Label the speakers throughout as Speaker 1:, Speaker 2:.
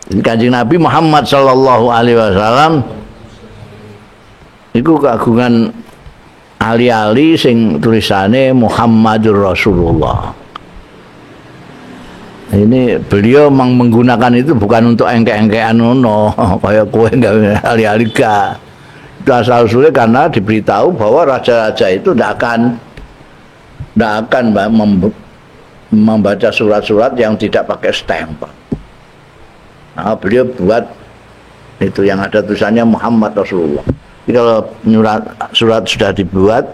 Speaker 1: Kanjeng Nabi Muhammad sallallahu alaihi wasallam iku kagungan ali-ali sing tulisane Muhammadur Rasulullah. Ini beliau menggunakan itu bukan untuk engke-engkean ngono, kayak kowe enggak ali-ali gak. Itu asal usulnya karena diberitahu bahwa raja-raja itu tidak akan membaca surat-surat yang tidak pakai stempel. Nah, beliau buat itu yang ada tulisannya Muhammad Rasulullah. Jadi kalau surat sudah dibuat,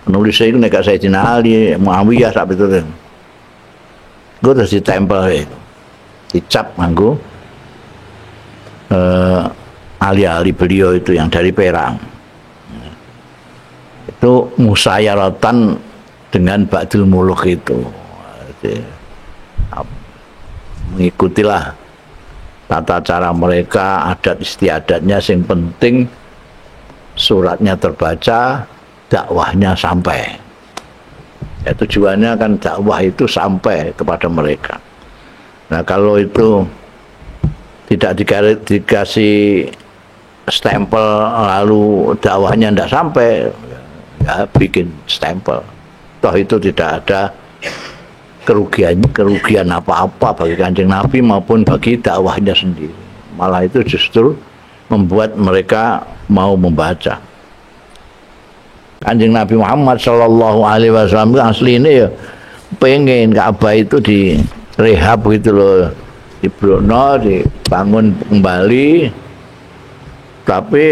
Speaker 1: penulisnya itu nek Sayyidina Ali, Muawiyah sampai itu, gue terus ditempel, dicap nganggo ali-ali beliau itu yang dari Perang. Itu musayyaratan dengan Ba'dul Muluk itu. Jadi, mengikutilah tata cara mereka, adat istiadatnya, yang penting suratnya terbaca, dakwahnya sampai. Ya, tujuannya kan dakwah itu sampai kepada mereka. Nah, kalau itu tidak dikasih stempel lalu dakwahnya tidak sampai, ya bikin stempel. Toh itu tidak ada kerugian apa-apa bagi Kanjeng Nabi maupun bagi dakwahnya sendiri. Malah itu justru membuat mereka mau membaca. Kanjeng Nabi Muhammad sallallahu alaihi wasallam aslinya ya pengen Ka'bah itu direhab gitu loh, dibrokno, dibangun kembali. Tapi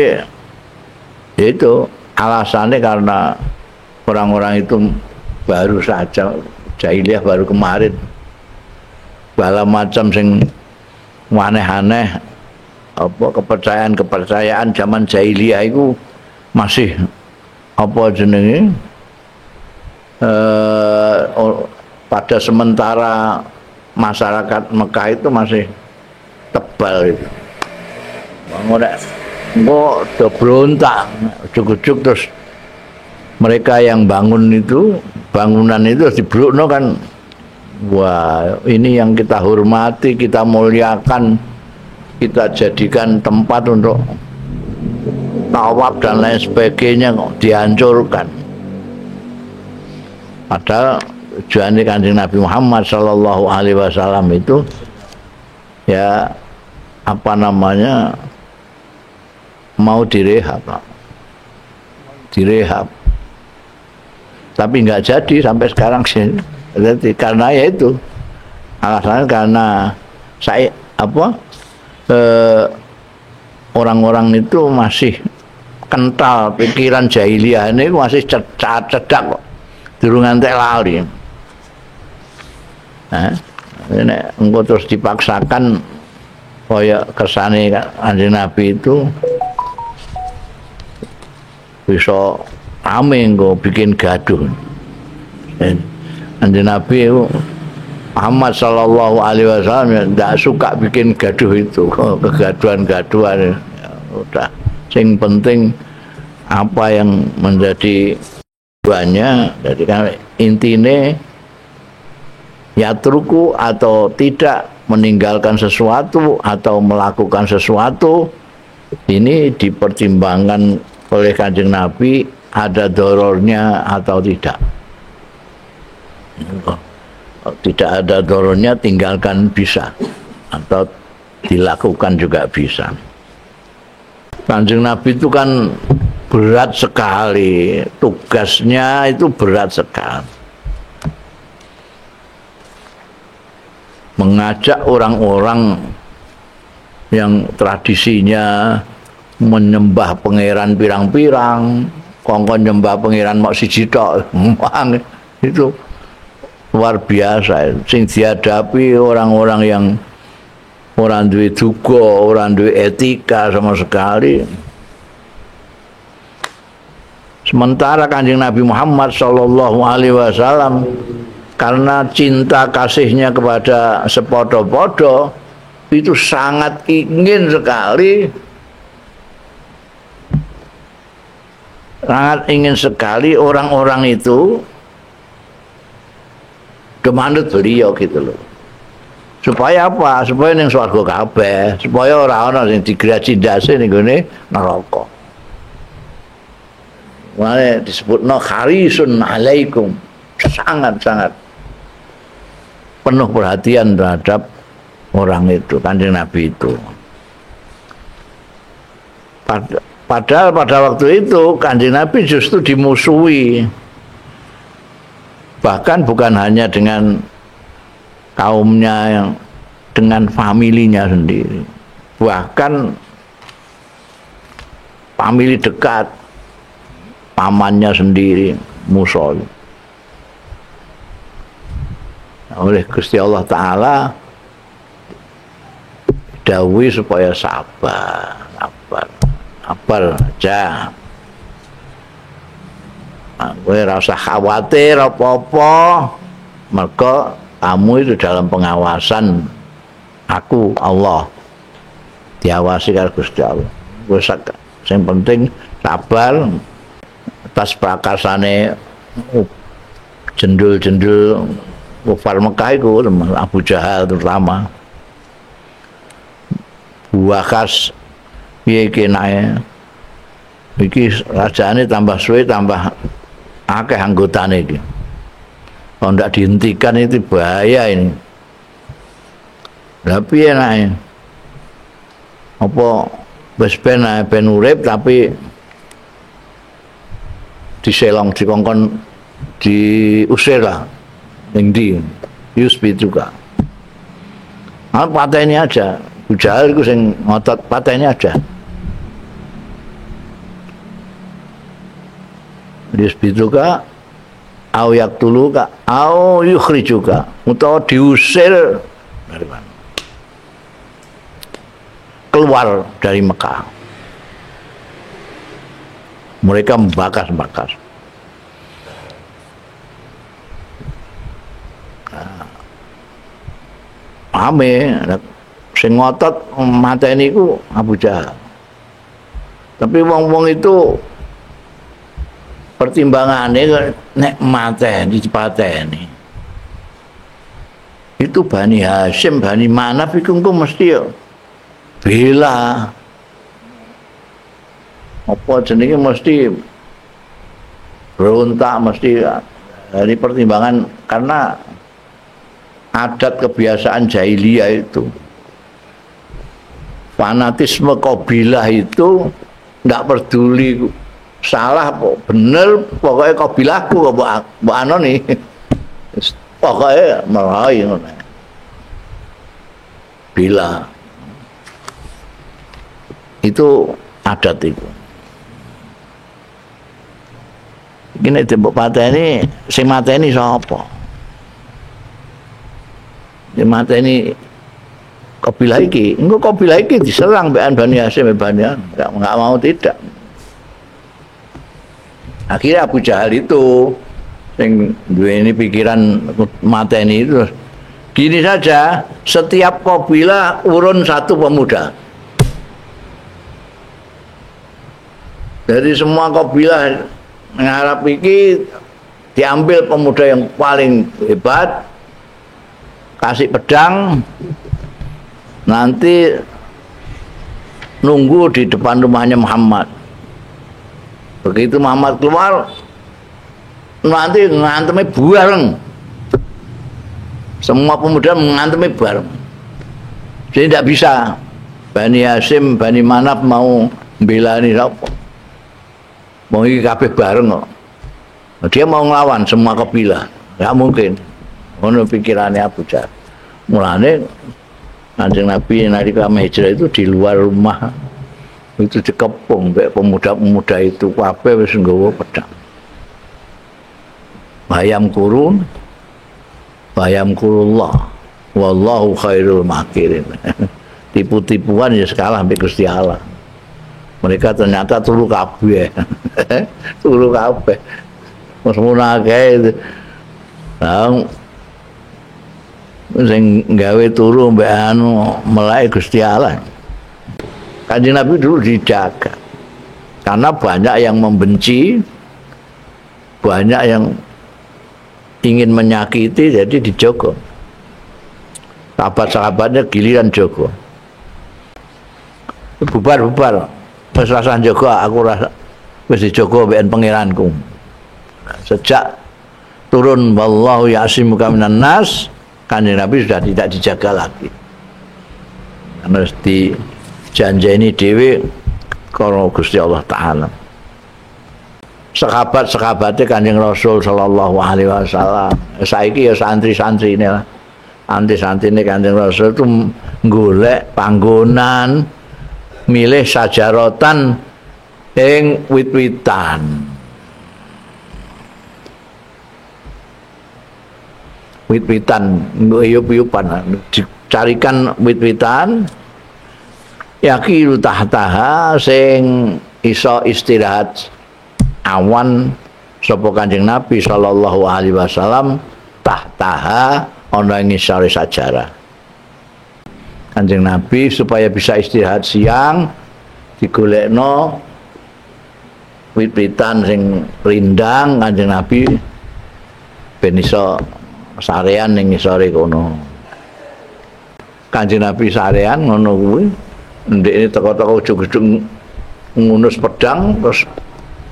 Speaker 1: ya itu alasannya karena orang-orang itu baru saja jahiliyah, baru kemarin bala macam sing aneh-aneh, apa kepercayaan zaman jahiliyah itu masih apa jenenge pada sementara masyarakat Mekah itu masih tebal itu. Kok udah berontak, ujuk-ujuk terus mereka yang bangun itu, bangunan itu dibrukno kan. Wah, ini yang kita hormati, kita muliakan, kita jadikan tempat untuk tawaf dan lain sebagainya kok dihancurkan. Padahal tujuannya Kanjeng Nabi Muhammad sallallahu alaihi wasallam itu ya apa namanya, mau direhab. Tapi nggak jadi sampai sekarang sih. Jadi, karena ya itu alasannya karena saya orang-orang itu masih kental pikiran jahiliyah ini, masih cedak kok, durung ngantek lali. Nah, ini engko terus dipaksakan kaya kersane Kanjeng Nabi itu bisa rame engko bikin gaduh. Kanjeng Nabi itu Muhammad sallallahu alaihi wasallam tidak suka bikin gaduh itu, kegaduhan-gaduhan. Ya, udah, sing penting apa yang menjadi tujuannya. Jadi kan intine ya truku atau tidak meninggalkan sesuatu atau melakukan sesuatu ini dipertimbangkan oleh Kanjeng Nabi, ada dorornya atau tidak. Tidak ada dorornya tinggalkan bisa, atau dilakukan juga bisa. Kanjeng Nabi itu kan berat sekali, tugasnya itu berat sekali. Mengajak orang-orang yang tradisinya menyembah pangeran pirang-pirang, kongkon nyembah pangeran mok siji tok, itu luar biasa. Sing dihadapi orang-orang yang orang duwe duga, orang duwe etika sama sekali. Sementara Kanjeng Nabi Muhammad sallallahu alaihi wasallam karena cinta kasihnya kepada sepodo-podo itu sangat ingin sekali orang-orang itu manut beliau gitu loh. Supaya apa? Supaya ning swarga kabeh, supaya ora ana sing digraji ndase ning gone neraka. Mane disebutno kharisun alaikum, sangat-sangat penuh perhatian terhadap orang itu, Kanjeng Nabi itu. Padahal pada waktu itu Kanjeng Nabi justru dimusuhi. Bahkan bukan hanya dengan kaumnya, yang dengan familinya sendiri, bahkan famili dekat, pamannya sendiri musuh. Oleh Gusti Allah Ta'ala dawuhi supaya sabar aja. Kowe ora usah khawatir apa-apa, mergo kamu itu dalam pengawasan aku, Allah. Diawasi karo Gusti Allah. Wis sing penting sabar atas prakasane jendul-jendul kufar Mekah iku, Abu Jahal terutama. Buakas piye kenae. Iki rajane tambah suwe tambah akeh anggotane iki. Kalau tidak dihentikan itu bahaya ini. Tapi enak, apa wis ben urip tapi diselong dikongkon diusir lah, ning ndi Yusbi juga. Pateni aja, Bujal itu sing ngotot pateni aja. Yusbi juga au yaktuluka au yukhrijuka, utawa diusir dari mana? Keluar dari Mekah. Mereka membakar. Ame sing ngotot mateni iku Abu Jahal. Tapi wong-wong itu pertimbangannya nek mateni dipateni. Itu Bani Hasyim, Bani Manaf iku engko mesti ya bela. Apa jenenge mesti berontak, mesti dari pertimbangan karena adat kebiasaan jahiliyah itu. Fanatisme kabilah itu ndak peduli salah bener, pokoknya kabilahku mbok anoni. Pokoknya meraih ngono. Bila itu adat itu. Gini tembok pateni, sing mateni sapa? Sing mateni kabilah iki, engko kabilah iki diserang mbek Bani Hasyim, enggak mau tidak. Akhirnya Abu Jahal itu yang duweni pikiran mateni itu gini saja, setiap kabilah urun satu pemuda. Dari semua kabilah ngarap iki diambil pemuda yang paling hebat, kasih pedang, nanti nunggu di depan rumahnya Muhammad. Begitu Muhammad keluar, nanti ngantemi bareng. Semua pemuda mengantemi bareng. Jadi tidak bisa Bani Hasyim, Bani Manaf mau membelani apa? Mau iki kabeh bareng kok. Dia mau ngelawan semua kabilah. Enggak mungkin. Ngono pikirannya Abu Jahal. Mulane Kanjeng Nabi nalika hijrah itu di luar rumah itu dikepung mbek pemuda-pemuda itu kabeh wis nggawa pedang. Bayam kurullah wallahu khairul makirin. Tipu-tipuan ya sekalah mbek Gusti Allah. Mereka ternyata turu kabeh. Turu kabeh. Wis munake. Nah, sing gawe turu mbek anu melek Gusti Allah. Kanjeng Nabi dulu dijaga. Karena banyak yang membenci, banyak yang ingin menyakiti, jadi dijogo. sahabat-sahabatnya giliran Joko. Bubar wis rasa Joko, aku rasa wis dijogo mbek pangeranku. Sejak turun wallahu ya'simuka minan nas, Kanjeng Nabi sudah tidak dijaga lagi. Karena dijanjeni dhewe karo Gusti Allah taala. Sahabat-sahabatnya Kanjeng Rasul sallallahu alaihi wasallam. Saiki ya santri-santrine lah. Santri-santrine Kanjeng Rasul itu golek panggonan milih sajarotan ing wit-witan. Wit-witan uyup-uyupan dicarikan wit-witan yakilu tahtaha sing iso istirahat awan sapa Kanjeng Nabi sallallahu alaihi wasallam tahtaha ana ing ngisore sajarah. Kanjeng Nabi supaya bisa istirahat siang digolekno wit-witan sing rindang Kanjeng Nabi ben iso sarean ning ngisore kono. Kanjeng Nabi sarean ngono kuwi ndekne teko-teko ujug-ujug ngunus pedang terus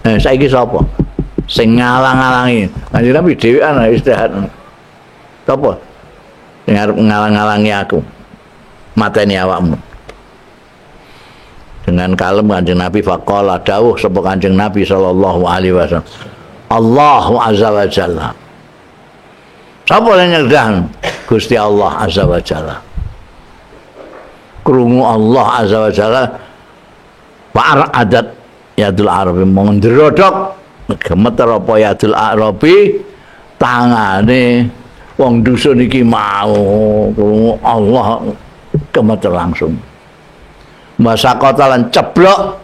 Speaker 1: saiki sapa sing ngalang-alangi Kanjeng Nabi dhewean istirahat sapa sing arep ngalang-alangi aku mateni awakmu. Dengan kalem Kanjeng Nabi faqala dawuh sapa Kanjeng Nabi sallallahu alaihi wasallam Allahu azza wa jalla. Sapa yang nyerdah Gusti Allah azza wa jalla. Krungu Allah azza wa jalla wa adat yadul arabi mengndrodok gemeter apa yadul arabi tangane wong dusun iki mau krungu Allah gemeter langsung. Masakota lan ceblok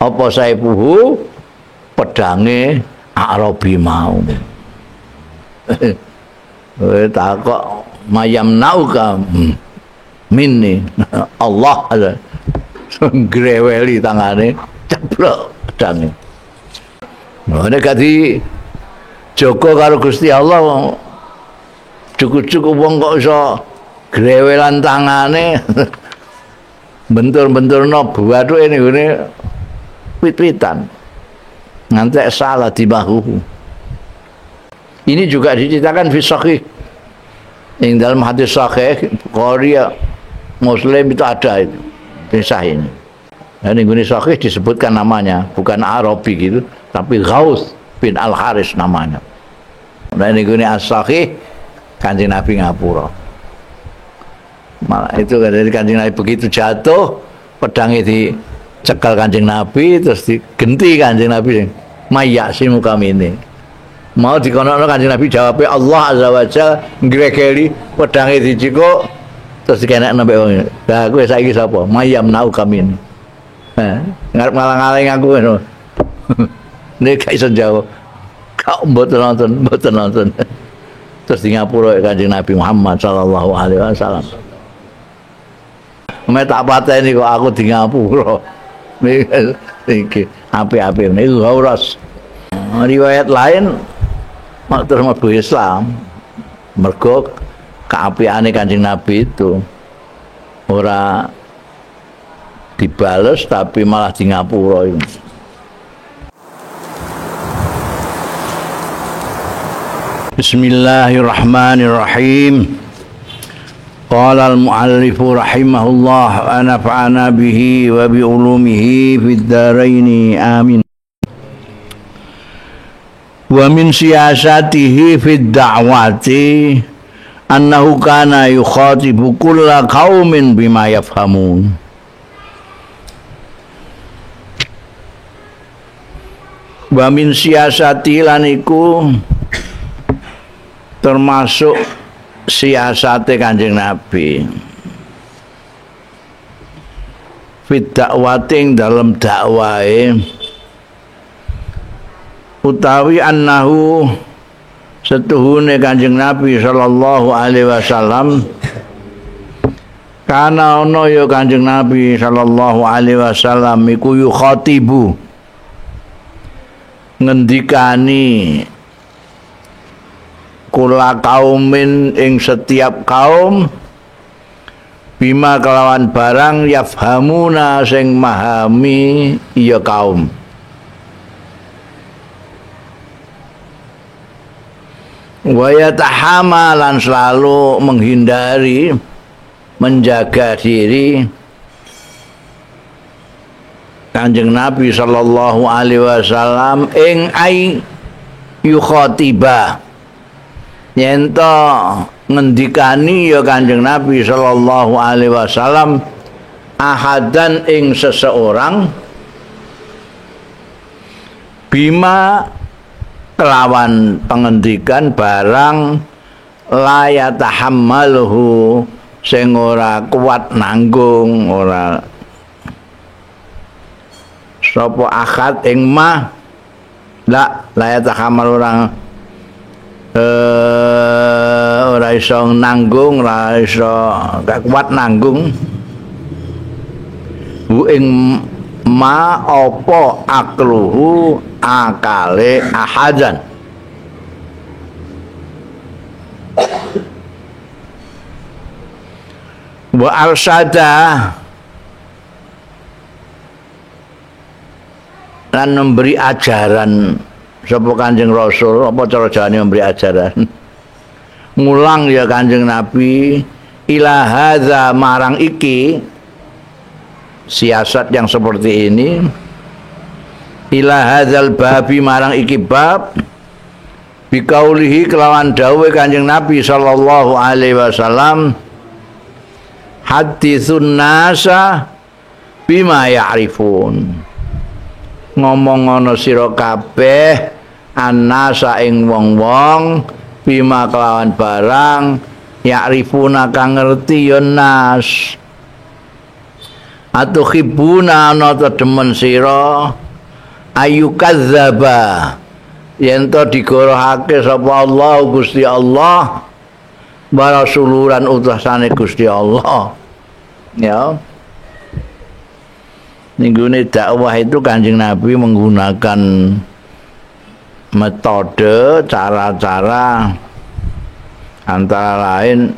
Speaker 1: apa saipuhu pedange arabi mau. Takok mayam nauka minni Allah ada greweli tangane ceblok pedange. Nek gadi Joko karo Gusti Allah cukup-cukup wong kok iso grewelan tangane bentur-benturno buathuke ning gone wit-witan ngantek salah di bahu. Ini juga diceritakan fi sahih. Yang dalam hadis sahih Bukhari Muslim itu ada itu kisah ini. Dan ini sahih disebutkan namanya, bukan Arabi gitu, tapi Ghaus bin Al-Haris namanya. Dan ini as-sahih Kanjeng Nabi ngapura. Malah itu dari Kanjeng Nabi begitu jatuh, pedangnya dicekal Kanjeng Nabi terus digenti Kanjeng Nabi. Mayyasimu kami ini. Mau dikonokno Kanjeng Nabi jawabnya Allah azza wa jalla ngregeli pedange dicikuk terus dikenekno mbek wong. Lah kowe saiki sapa? Mayam nau kami ini. Ngarep ngalang-aling aku ngono. Nek gak iso jawab. Kau mboten nonton. Terus di ngapura Kanjeng Nabi Muhammad sallallahu alaihi wasallam. Mek tak pateni kok aku di ngapura. Iki apik-apik niku gauras. Riwayat lain terus mlebu Islam mergo keapiane Kanjeng Nabi itu ora dibales tapi malah di ngapura itu. Bismillahirrahmanirrahim. Qala al-muallif rahimahullah wa nafa'ana bihi wa bi ulumihi fid dharain amin. Wa min siyasatihi fid da'wati annahu kana yukhatibu kulla qaumin bima yafhamun. Wa min siyasati lan iku termasuk siasate Kanjeng Nabi fid da'wati dalam dakwahe utawi annahu setuhune Kanjeng Nabi sallallahu alaihi wasallam kana ono ya Kanjeng Nabi sallallahu alaihi wasallam iku yukhatibu ngendikani kula kaumin ing setiap kaum bima kelawan barang yafhamuna sing mahami iya kaum. Wa yatahamalan selalu menghindari menjaga diri Kanjeng Nabi sallallahu alaihi wasallam ing ai yukhatiba yen to ngendikani ya Kanjeng Nabi sallallahu alaihi wasallam ahadan ing seseorang bima kelawan pengendikan barang la yatahammaluhu sing ora kuat nanggung ora sapa akad ing ma la yatahammal orang ora iso nanggung ora iso gak kuat nanggung bu ing ma apa akluhu akale ahadan wa arsada lan memberi ajaran sapa Kanjeng Rasul apa cara Jawane memberi ajaran ngulang ya Kanjeng Nabi ila hadza marang iki siasat yang seperti ini ila hadzal babi marang iki bab bikaulihi kelawan dawuh Kanjeng Nabi sallallahu alaihi wasallam haditsun nasa bima ya'rifun ngomong ana sira kabeh annasa ing wong-wong bima kelawan barang ya'rifuna kang ngerti ya nas atuhibuna ana demen sira ayu kadzaba yen to digorohake sapa Allah Gusti Allah wa rasululan utusane Gusti Allah ya ninggune dakwah itu Kanjeng Nabi menggunakan metode cara-cara antara lain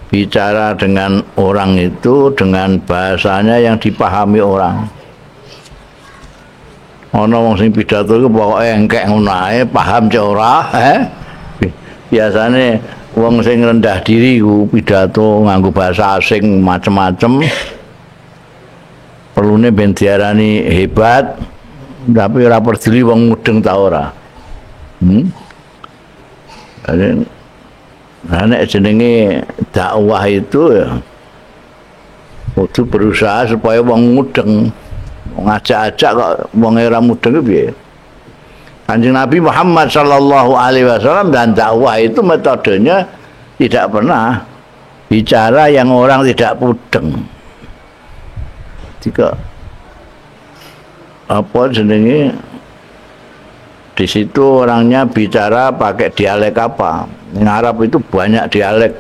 Speaker 1: bicara dengan orang itu dengan bahasanya yang dipahami orang. Ana wong sing pidato iku pokoke engkek ngono ae, paham cek ora, Biasane wong sing rendah diri ku pidato nganggo bahasa asing macem-macem. Perlune ben diarani hebat, tapi ora peduli wong mudeng ta ora. Nek jenenge dakwah itu ya kudu berusaha supaya wong mudeng. Ngajak-ajak kok wong ora mudeng piye. Kanjeng Nabi Muhammad sallallahu alaihi wasallam dan dakwah itu metodenya tidak pernah bicara yang orang tidak mudeng. Jika apa jenenge di situ orangnya bicara pakai dialek apa? Ning Arab itu banyak dialek.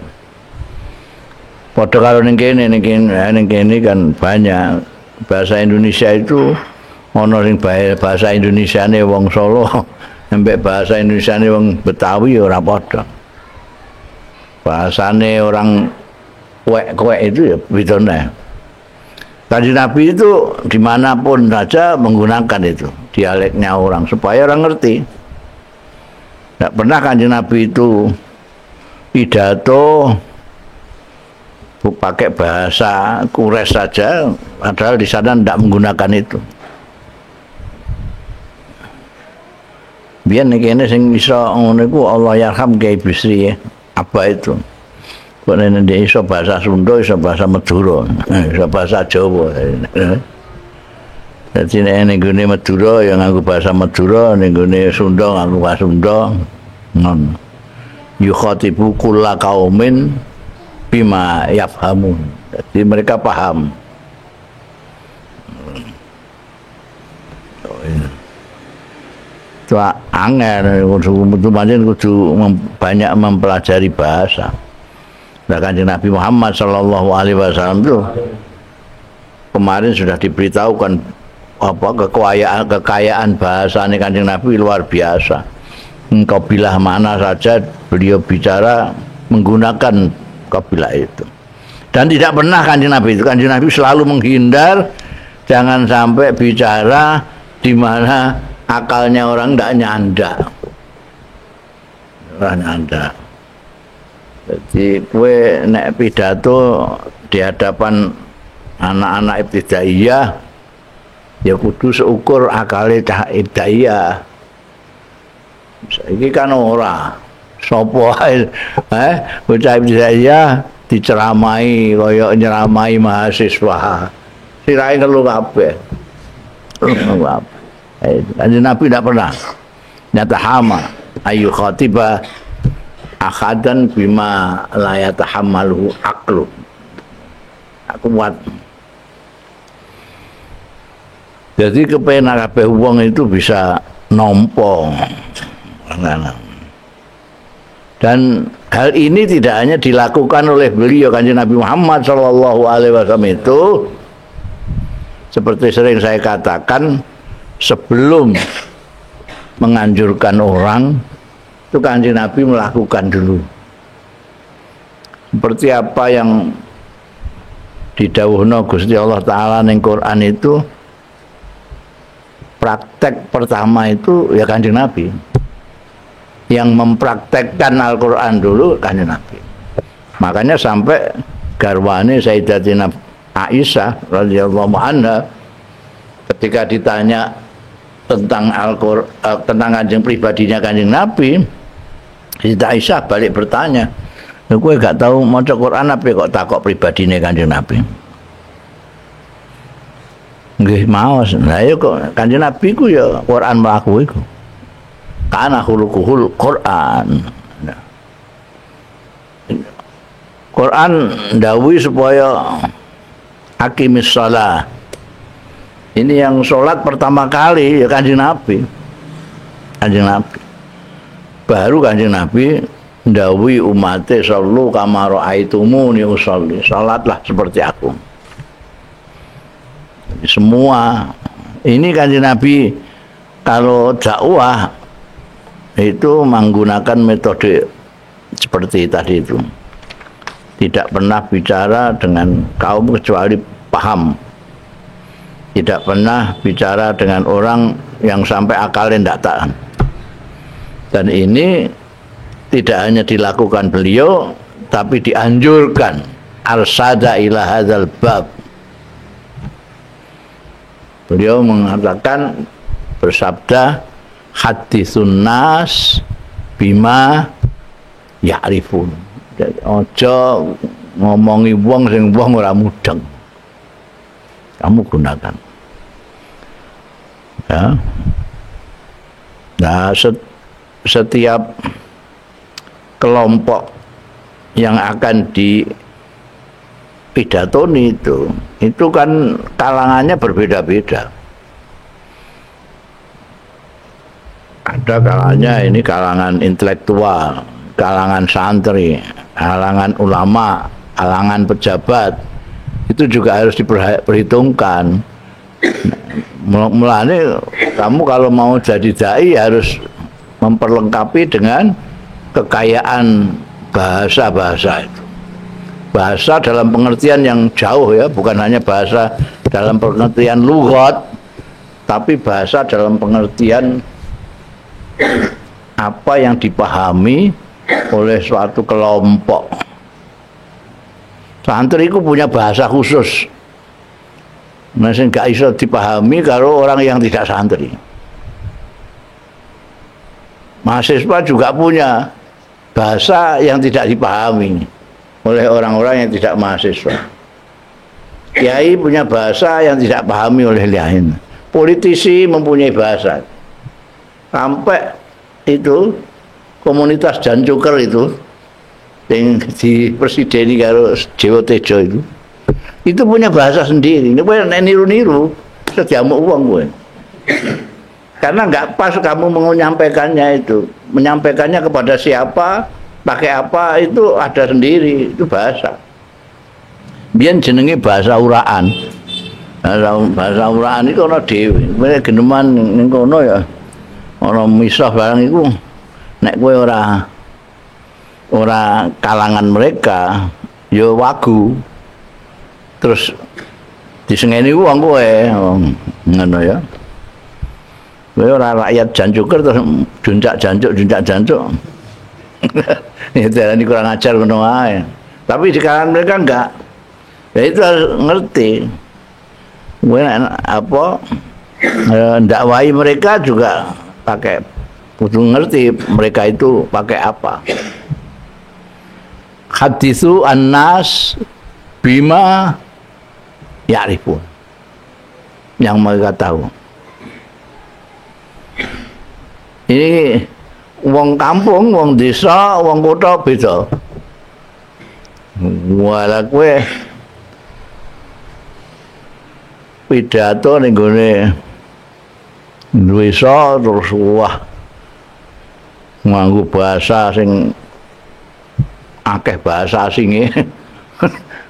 Speaker 1: Padha karo ning kene kan banyak. Bahasa Indonesia itu ana sing bahasa Indonesiane wong Solo, sampai bahasa Indonesiane wong Betawi ora padha. Bahasane orang kuek-kuek itu ya bedane. Kanjeng Nabi itu dimanapun saja menggunakan itu dialeknya orang supaya orang ngerti. Tidak pernah Kanjeng Nabi itu pidato pakai bahasa Quraisy saja, padahal di sana tidak menggunakan itu. Biar nek kene sing iso ngono iku Allah yarham Kiai Bisri ya. Apa itu? Kok nek dia iso bahasa Sunda, iso bahasa Madura, iso bahasa Jawa. Dadi nek nggone Madura ya nganggo bahasa Madura, nek nggone Sunda nganggo bahasa Sunda. Ngono. Yukhatibu kulla qaumin bima yafhamun. Jadi mereka paham. Itu angel, kudu banyak mempelajari bahasa. Nah, Kanjeng Nabi Muhammad sallallahu alaihi wasallam itu kemarin sudah diberitahukan apa kekayaan bahasa Kanjeng Nabi luar biasa. kabilah mana saja beliau bicara menggunakan kabilah itu. Dan tidak pernah Kanjeng Nabi selalu menghindar jangan sampai bicara di mana akalnya orang tidak nyanda. Orang nyanda. Jadi kue nek pidato di hadapan anak-anak ibtidaiyah ya kudu seukur akale cah ibtidaiyah. Saiki kan ora sapa ae bocah ibtidaiyah diceramai kaya nyeramai mahasiswa. Sirahe ngelu kabeh. Kanjeng Nabi tidak pernah nyatahama ayu khatiba akhadan bima la yatahammalu aqlu. Kuat. Jadi kepenak kabeh wong itu bisa nampa. Dan hal ini tidak hanya dilakukan oleh beliau Kanjeng Nabi Muhammad sallallahu alaihi wasallam itu seperti sering saya katakan sebelum menganjurkan orang itu Kanjeng Nabi melakukan dulu. Seperti apa yang didhawuhna Gusti Allah taala ning Quran itu praktek pertama itu ya Kanjeng Nabi. Yang mempraktekkan Al-Qur'an dulu Kanjeng Nabi. Makanya sampai garwane Sayyidatina Aisyah radhiyallahu anha ketika ditanya tentang Al-Qur'an tentang kanjeng pribadinya Kanjeng Nabi, Sayyidah Aisyah balik bertanya, "Kowe gak tahu maca Quran apa kok takok pribadine Kanjeng Nabi?" Nggih maos. Lah ya kok Kanjeng Nabi ku ya Quran mlaku iku. Kana khuluquhul Quran. Quran ndawuhi supaya aqimis shalah. Ini yang sholat pertama kali ya Kanjeng Nabi. Kanjeng Nabi. Baru Kanjeng Nabi ndawuhi umate sallu kama raaitumuni usolli. Salatlah seperti aku. Jadi semua ini Kanjeng Nabi kalau dakwah itu menggunakan metode seperti tadi itu. Tidak pernah bicara dengan kaum kecuali paham. Tidak pernah bicara dengan orang yang sampai akalnya tidak tahan. Dan ini tidak hanya dilakukan beliau, tapi dianjurkan. Arsada ila hadzal bab. Beliau mengatakan bersabda haditsun nas bima ya'rifun. Jadi aja ngomongi wong sing wong ora mudeng. Kamu gunakan. Ya. Nah, setiap kelompok yang akan dipidatoni itu kan kalangannya berbeda-beda. Ada kalangannya ini kalangan intelektual, kalangan santri, kalangan ulama, kalangan pejabat. Itu juga harus diperhitungkan. Mulane kamu kalau mau jadi dai harus memperlengkapi dengan kekayaan bahasa-bahasa itu. Bahasa dalam pengertian yang jauh ya, bukan hanya bahasa dalam pengertian lughat, tapi bahasa dalam pengertian apa yang dipahami oleh suatu kelompok. Santri itu punya bahasa khusus. Masih gak bisa dipahami kalau orang yang tidak santri. Mahasiswa juga punya bahasa yang tidak dipahami oleh orang-orang yang tidak mahasiswa. Kiai punya bahasa yang tidak dipahami oleh lain. Politisi mempunyai bahasa. Sampai itu komunitas Jancuker itu yang di presideni karo Jewo Tejo itu punya bahasa sendiri. Ini kowe nek niru-niru sediamuk uang kowe. Karena nggak pas kamu menyampaikannya itu. Menyampaikannya kepada siapa, pakai apa itu ada sendiri, itu bahasa. Biyen jenenge bahasa uraan. Bahasa uraan itu ana dhewe. Kowe geneman ning kono ya. Ana misah barang iku nek kowe ora kalangan mereka ya wagu terus disengeni wong kowe ngono ya. Kowe ora rakyat jancuker terus juncak-jancuk. Ya darani kurang ajar ngono wae. Tapi di kalangan mereka enggak. Ya itu harus ngerti. Kowe apa ndakwai mereka juga pakai kudu ngerti mereka itu pakai apa. Haditsu annas bima ya'rifun, yang mereka tahu. Ini wong kampung, wong desa, wong kota beda. Wala kowe pidato ning gone desa terus wah nganggo bahasa sing akeh bahasa asinge.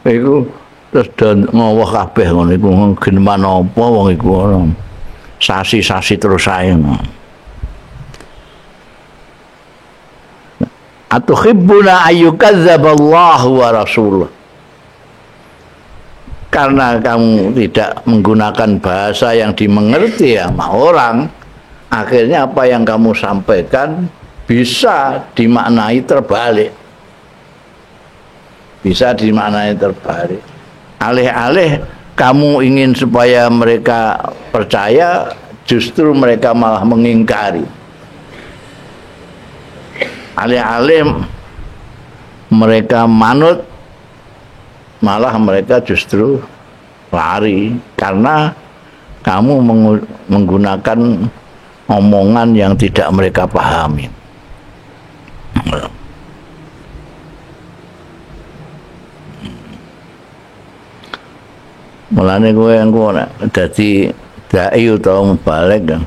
Speaker 1: Iku terus ngowoh kabeh ngono iku geneman apa wong iku sasi-sasi terus ae. Atuhibbuna ayyukadzdzaballahu wa rasuluh. Karena kamu tidak menggunakan bahasa yang dimengerti sama orang, akhirnya apa yang kamu sampaikan bisa dimaknai terbalik. Bisa dimaknai terbalik. Alih-alih kamu ingin supaya mereka percaya, justru mereka malah mengingkari. Alih-alih mereka manut, malah mereka justru lari karena kamu menggunakan omongan yang tidak mereka pahami. Mulane kowe engko nek dadi dai utawa balik kan.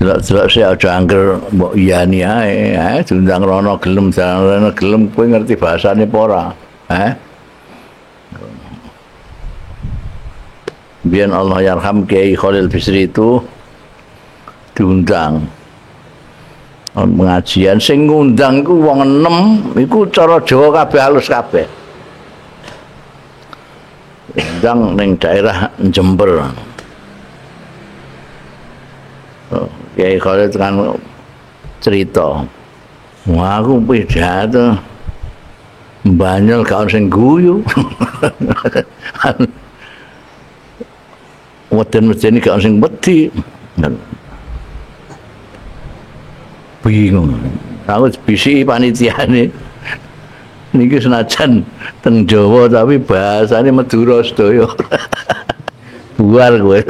Speaker 1: Delok-delok sik aja angger mbok iyani ae, diundang rono gelem rono gelem kowe ngerti bahasane apa ora? Biar Allah yarham Kiai Khalil Bisri itu diundang pengajian sing ngundang iku wong 6 iku cara Jawa kabeh halus kabeh. Undang ning daerah Jember. Kiai Khalid kan cerita, wah aku pidato Banyol gak ono sing guyu. Weden-weden gak ono sing wedi. Bingung. Aku bisi panitiane. Niki senajan teng Jawa tapi bahasane Madura sedaya. Buar kowe.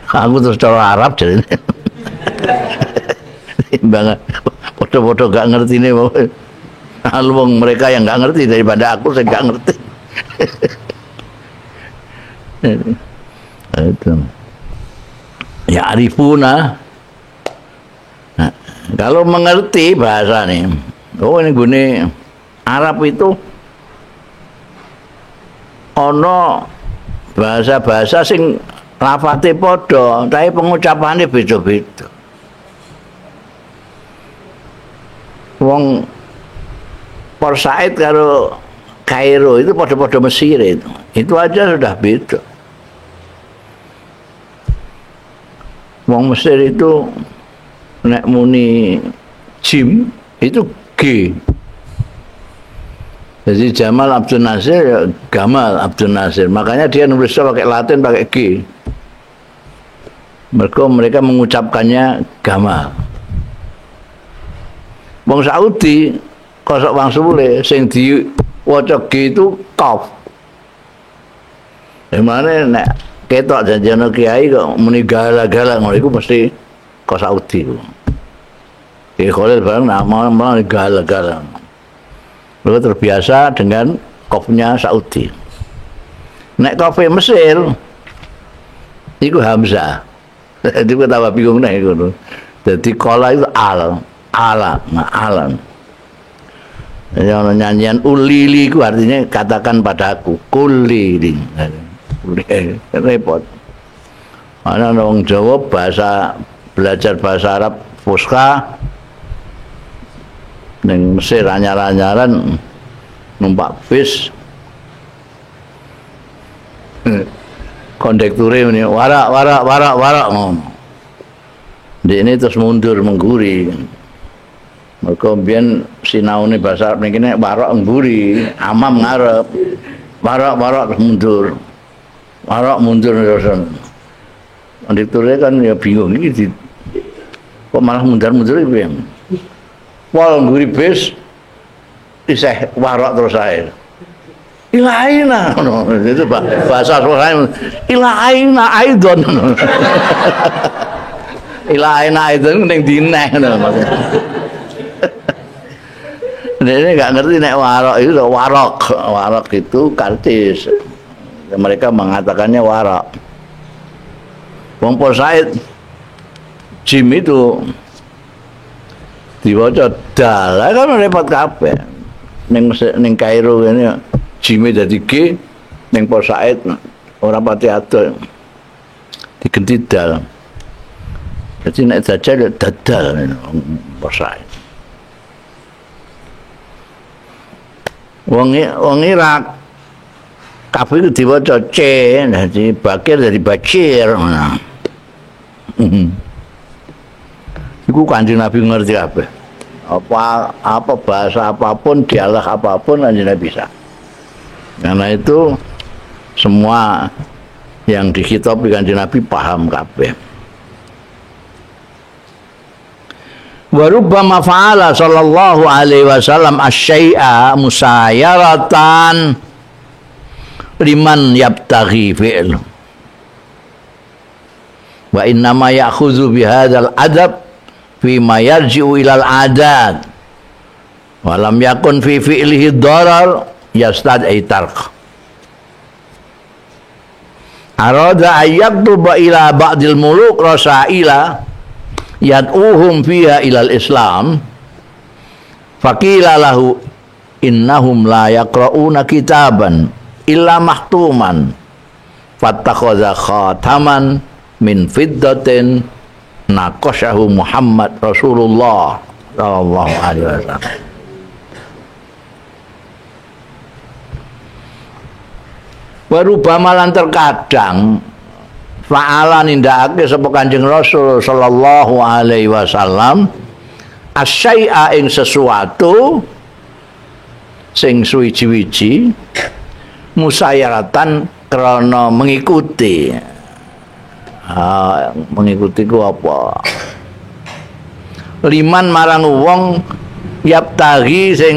Speaker 1: Aku terus cara Arab jadi. Timbang foto-foto gak ngertine wae. Wong mereka yang gak ngerti daripada aku yang gak ngerti. Itu. Ya arifuna. Nah, kalau mengerti bahasa nih, oh ini gune Arab itu ono bahasa-bahasa sing lafate padha, tapi pengucapane beda-beda. Wong Port Said karo Kairo itu padha-padha Mesir itu. Itu aja sudah beda. Wong Mesir itu nek muni jim itu G. Jadi Jamal Abdul Nasir ya Gamal Abdul Nasir. Makanya dia nulisnya pakai Latin pakai G. Mereka mengucapkannya Gamal. Wong Saudi kosok wang sule sing diwaca G itu Qaf. Emane nek ketok janjane kiai kok muni gala-gala ngono iku mesti kok Saudi. Ki Khalil bareng nama gala-gala. Lalu terbiasa dengan kofnya Saudi. Nek kofe Mesir, itu Hamzah. Jadi gue tambah bingung nih itu. Jadi kola itu alan. Jadi orang nyanyian ulili itu artinya katakan padaku, kulili. Repot. Karena orang Jawa belajar bahasa Arab Fusha, ning Mesir anyar-anyaran numpak bis. Kondekture ini warak ngono. Ini terus mundur mengguri. Mergo mbiyen sinaune basa Arab niki nek warak ngguri, amam ngarep. Warak terus mundur. Warak mundur terus. Kondekture kan ya bingung iki kok malah mundur-mundur iki piye. Pol ngguri bis isih warak terus ae. Ilaina itu bahasa Sunda ilaina aidon. Ilaina aidon ning dineh ngono maksudnya. Ini enggak ngerti nek warok itu kartis. Mereka mengatakannya warok. Wong Said Jim itu diwaca dal kan repot kabeh. Ning Kairo ini Jime dadi G ning Said ora pati adoh. Digenti dal. Jadi nek dajal dadal Said. Wong Irak kabeh itu diwaca C, dadi Bakir dari Bacir. Iku Kanjeng Nabi ngerti kabeh. Apa bahasa apapun, dialek apapun Kanjeng Nabi bisa. Karena itu semua yang dikhitabi Kanjeng Nabi paham kabeh. Wa rubbama fa'ala sallallahu alaihi wasallam asy-syai'a musayaratan liman yabtaghi fi'l. Wa inna ma ya'khudhu bihadzal adab fi ma yarji'u ilal adat. Wa lam yakun fi fi'lihi darar yastad'i tarq. Arada ayyaktuba ila ba'dil muluk rasaila yad'uhum fiha ilal Islam faqila lahu innahum la yaqra'una kitaban illa mahtuman fattakhadha khataman min fiddatin naqashahu Muhammad Rasulullah sallallahu alaihi wasallam. Warubama lan terkadang fa'ala nindakake sapa Kanjeng Rasul sallallahu alaihi wasallam asyai'a ing sesuatu sing suwiji-wiji musayaratan krana mengikuti. Mengikuti ku apa? Liman marang wong yaptagi sing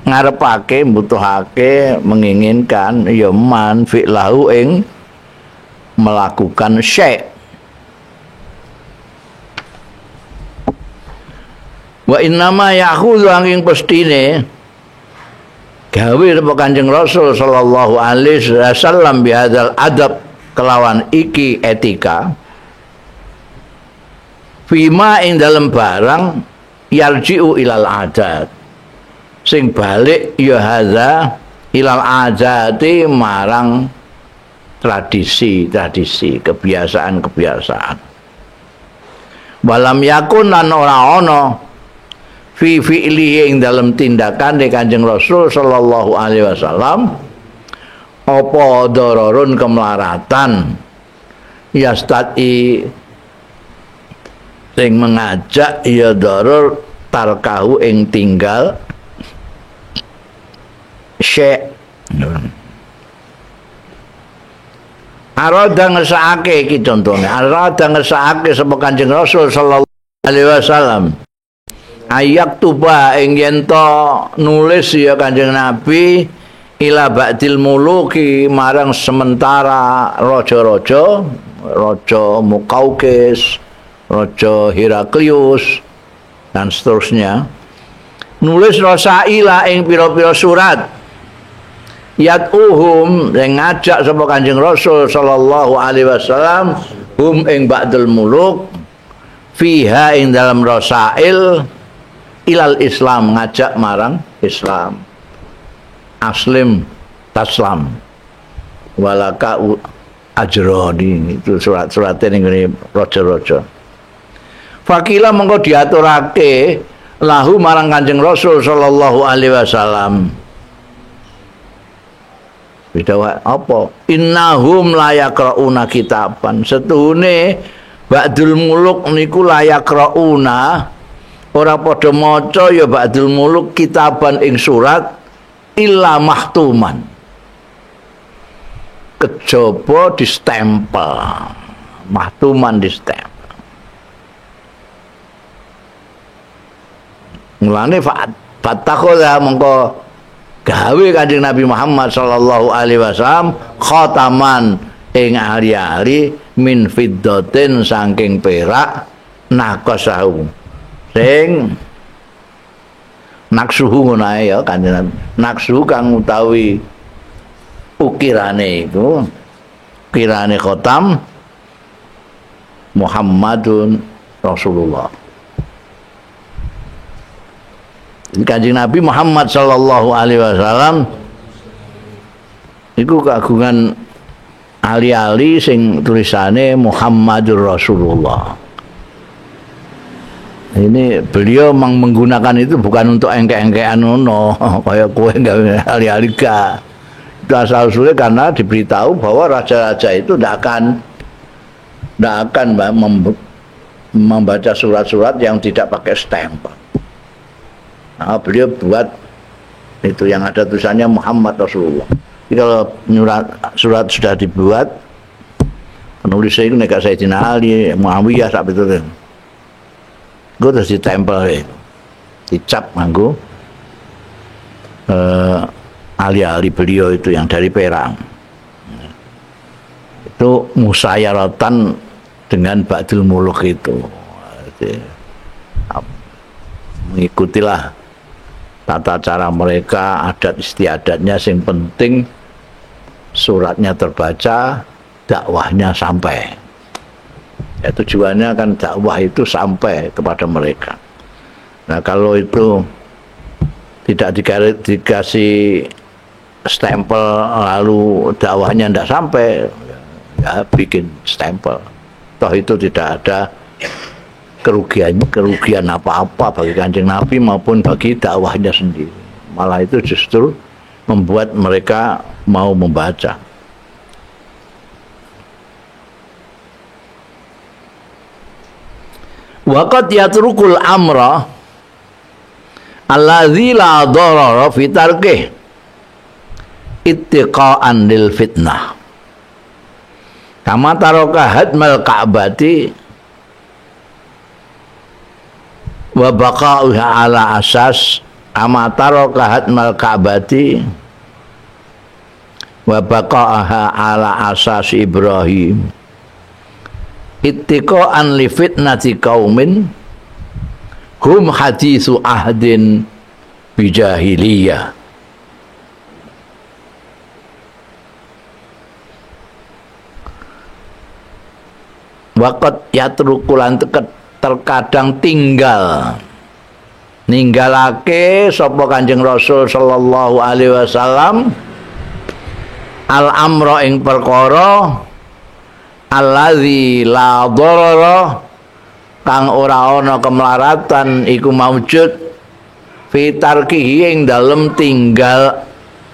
Speaker 1: ngarepake mbutuhake menginginkan ya man fi'lahu ing melakukan syai'. Wa innama ya'khudhu angin pestine gawe sapa Kanjeng Rasul sallallahu alaihi wasallam bihadzal adab kelawan iki etika fima ing dalem barang yarji'u ilal adat sing balik ya hadza ilal adati marang tradisi kebiasaan walam yakun lan ora ana fi fi'li ing dalam tindakan Kanjeng Rasul sallallahu alaihi wasallam apa dararun kemelaratan yastati sing mengajak ya darar tarkahu ing tinggal syekh arada ngesake iki contone arada ngesake sapa Kanjeng Rasul sallallahu alaihi wasallam ayak tuba ing yen to nulis ya Kanjeng Nabi ila ba'dil muluki marang sementara raja-raja Mukaukis, raja Heraklius dan seterusnya nulis rasaila ing pira-pira surat yad'uhum yang ngajak sapa Kanjeng Rasul sallallahu alaihi wasallam hum ing ba'dul muluk fiha ing dalam rasail ilal Islam ngajak marang Islam aslim taslam walaka ajroni itu surat-surat ning ngene raja-raja fakila mengko diaturake lahu marang Kanjeng Rasul sallallahu alaihi wasallam. Bidawah apa? Innahum la yaqrauna kitaban. Setuhune ba'dul muluk niku la yaqrauna ora padha maca ya ba'dul muluk kitaban ing surat illa mahtuman. Kejaba distempel. Mahtuman distempel. Mulane fatakhoda mongko gawe Kanjeng Nabi Muhammad sallallahu alaihi wasallam khataman ing ari-ari min fiddatin saking perak naqasahu sing naksuhu ngono ae ya Kanjeng Nabi. Naksu kang utawi ukirane iku ukirane khatam Muhammadun Rasulullah. Kanjeng Nabi Muhammad sallallahu alaihi wasallam iku kagungan ali-ali sing tulisane Muhammadur Rasulullah. Ini beliau menggunakan itu bukan untuk engke-engkean ngono, kaya kowe enggak ali-ali ga. Itu asal usulnya karena diberitahu bahwa raja-raja itu tidak akan membaca surat-surat yang tidak pakai stempel. Nah, beliau buat itu yang ada tulisannya Muhammad Rasulullah. Jadi kalau surat sudah dibuat, penulisnya itu nek Sayyidina Ali, Muawiyah sak betul. Gue terus ditempel, dicap nganggo ali-ali beliau itu yang dari perang. Itu musayyaratan dengan Ba'dul Muluk itu. Mengikutilah tata cara mereka, adat istiadatnya, sing penting suratnya terbaca, dakwahnya sampai. Ya, tujuannya kan dakwah itu sampai kepada mereka. Nah kalau itu tidak dikasih stempel lalu dakwahnya tidak sampai, ya bikin stempel. Toh itu tidak ada kerugian apa-apa bagi Kanjeng Nabi maupun bagi dakwahnya sendiri. Malah itu justru membuat mereka mau membaca. Waqad yatrukul amra alladzi la darara fi tarkih ittiqa'an lil fitnah. Kama taraka hadmal ka'bati wa baqa'uha ala asas amataro kahatmal ka'bati wa baqa'aha ala asas Ibrahim ittiqa'an li fitnati qaumin hum haditsu ahdin bijahiliyah. Waqat yatrukulan terkadang ninggalake sapa Kanjeng Rasul sallallahu alaihi wasallam al amra ing perkara allazi la dharara kang ora ana kemelaratan iku maujud fi tarkihi ing dalem tinggal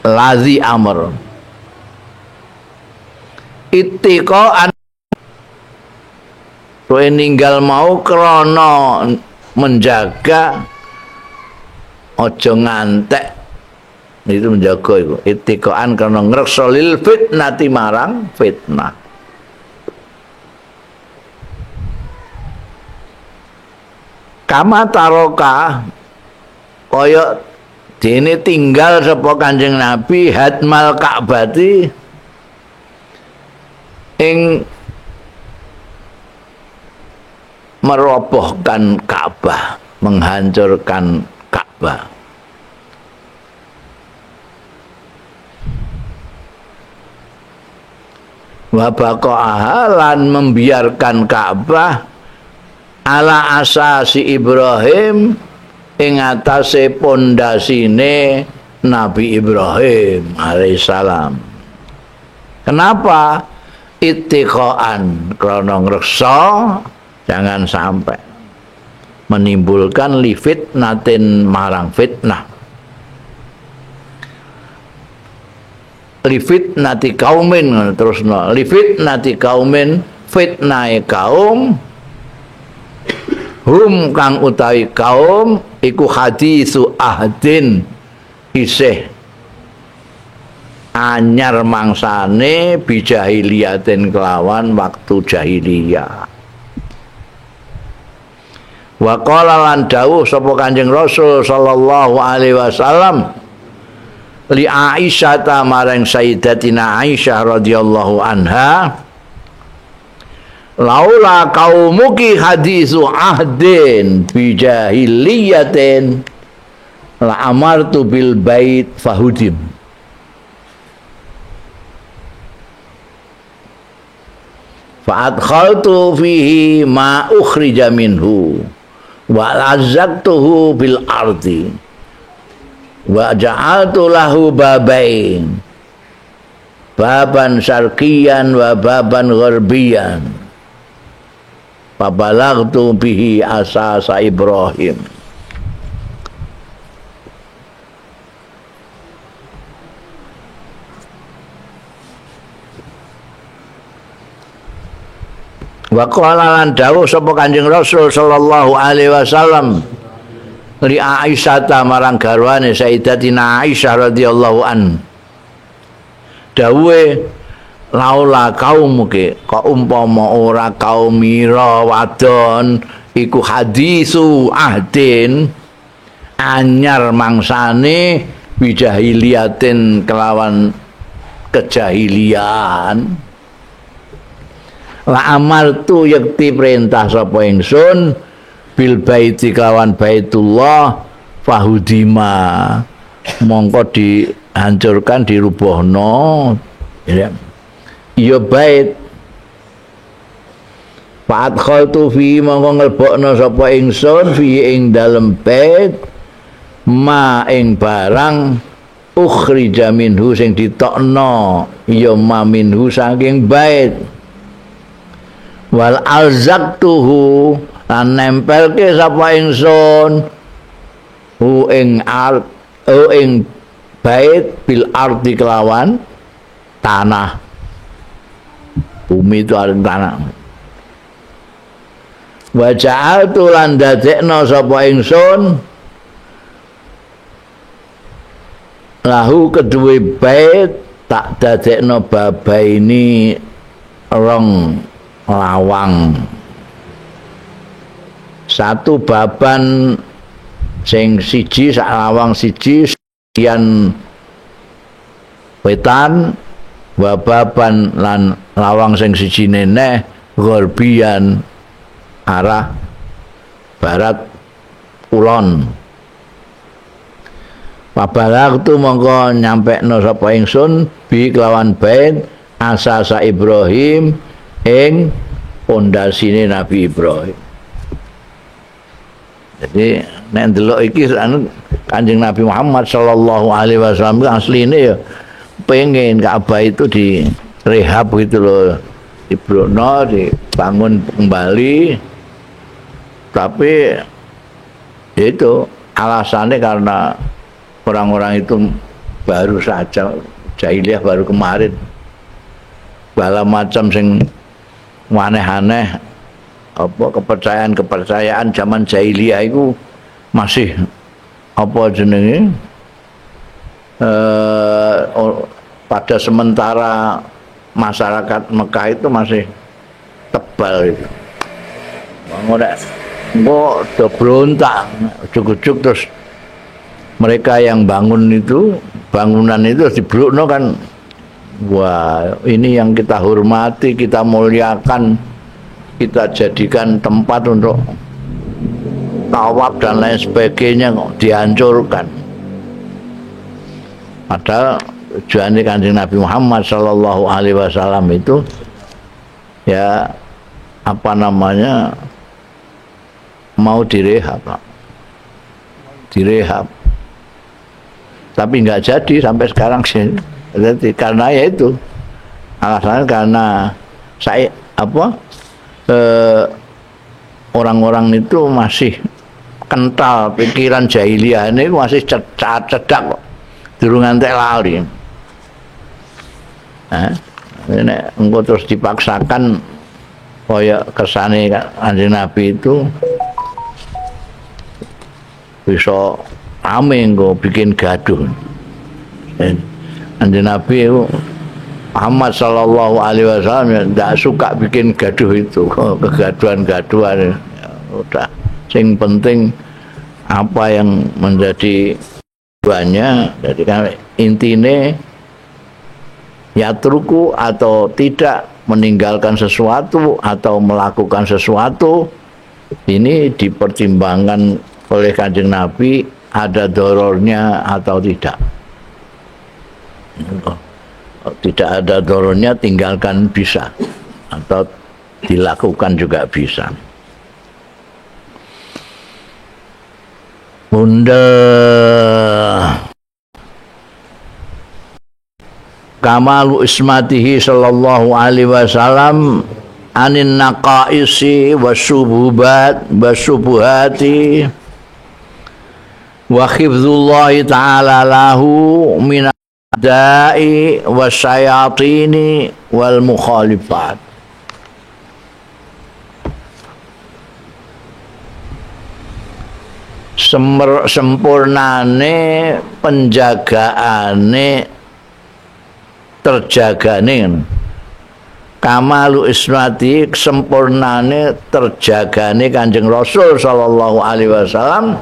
Speaker 1: lazi amr ittiqaan kowe ninggal mau krana menjaga aja ngantek itu menjaga iku ittiqaan krana ngreksa lil fitnati marang fitnah. Kama taroka kaya dene tinggal sapa Kanjeng Nabi hadmal Ka'bati ing merobohkan Ka'bah, menghancurkan Ka'bah. Wa baqa'aha lan membiarkan Ka'bah ala asasi Ibrahim ing atase pondasine Nabi Ibrahim alaihissalam. Kenapa? Ittiqaan krana ngreksa jangan sampai menimbulkan li fitnatin marang fitnah, li fitnati kaumin, terus no li fitnati kaumin, fitnahe kaum, hum kang utawi kaum iku hadisu ahdin, isih anyar mangsane bijahiliyatin kelawan waktu jahiliyah. Wa qala lan dawuh sapa Kanjeng Rasul sallallahu alaihi wasallam li Aisyah ta marang Sayyidatina Aisyah radhiyallahu anha, laula qaumuki hadisu ahdin bi jahiliyatin la amartu bil bait fahudim. Fa adkhaltu fihi ma ukhrija minhu wa lazzaqtuhu bil ardi wa ja'altu lahu babain, baban syarqiyan wa baban gharbiyan, fabalagtu bihi asasa Ibrahim. Wa qala lan dawuh sapa Kanjeng Rasul sallallahu alaihi wasallam li Aisyah ta marang garwane Sayyidatina Aisyah radhiyallahu an, dawuhe laula kaumuke, kok umpama ora kaumira wadon iku hadisu ahdin anyar mangsane bijahiliyatin kelawan kejahilian, la amartu yakti perintah sapa ingsun bil baiti kelawan Baitullah fahudima, mongko dihancurkan dirubuhno ya bait. Fa adkhaltu fi, mongko nglebokno sapa ingsun fi ing dalem bait ma ing barang ukhrija minhu sing ditokno ya ma minhu saking bait, wal alzaqtuhu lan nempelke sapa ingsun hu ing ing bait bil ardi kelawan tanah, bumi itu ada tanah. Wa ja'altu lan dadekno sapa ingsun lahu kedue bait tak dadekno babaini rong lawang, satu baban sing siji sak lawang siji sekian wetan, wa baban lan lawang sing siji neh gharbian arah barat kulon. Pabalagtu mongko nyampekno sapa ingsun bi kelawan bait asasa Ibrahim ing pondasine Nabi Ibrahim. Jadi nek ndelok iki Kanjeng Nabi Muhammad sallallahu alaihi wasallam asline ya pengen Ka'bah itu direhab gitu loh, dibrokno, dibangun kembali, tapi itu alasannya karena orang-orang itu baru saja jahiliyah, baru kemarin bala macam sing aneh-aneh, apa kepercayaan zaman jahiliyah itu masih apa jenenge pada sementara masyarakat Mekah itu masih tebal itu. Engko do berontak, ujuk-ujuk terus mereka yang bangun itu, bangunan itu diblokno kan. Wah, ini yang kita hormati, kita muliakan, kita jadikan tempat untuk tawaf dan lain sebagainya kok dihancurkan. Padahal tujuan Kanjeng Nabi Muhammad sallallahu alaihi wasallam itu ya apa namanya mau direhab, Pak. Direhab. Tapi nggak jadi sampai sekarang sih. Jadi karena ya itu alasannya karena saya apa orang-orang itu masih kental pikiran jahiliyah ini masih cedak kok. Durung ngantek lali. Ini engko terus dipaksakan kaya kersane Kanjeng Nabi itu bisa rame engko bikin gaduh. Kanjeng Nabi itu Muhammad sallallahu alaihi wasallam tidak suka bikin gaduh itu, kegaduhan-gaduhan. Udah, sing penting apa yang menjadi tujuannya. Jadi kan intine yatruku atau tidak meninggalkan sesuatu atau melakukan sesuatu ini dipertimbangkan oleh Kanjeng Nabi ada dorornya atau tidak. Tidak ada dorornya tinggalkan bisa atau dilakukan juga bisa. Bunda kamalu ismatihi sallallahu alaihi wasallam anin naqaisi wasyubuhati wa khifdzullahi ta'ala lahu min da'i wasyayatini wal mukhalifat. Sempurnane penjagaane terjagane kamalu ismati sempurnane terjagane Kanjeng Rasul sallallahu alaihi wasallam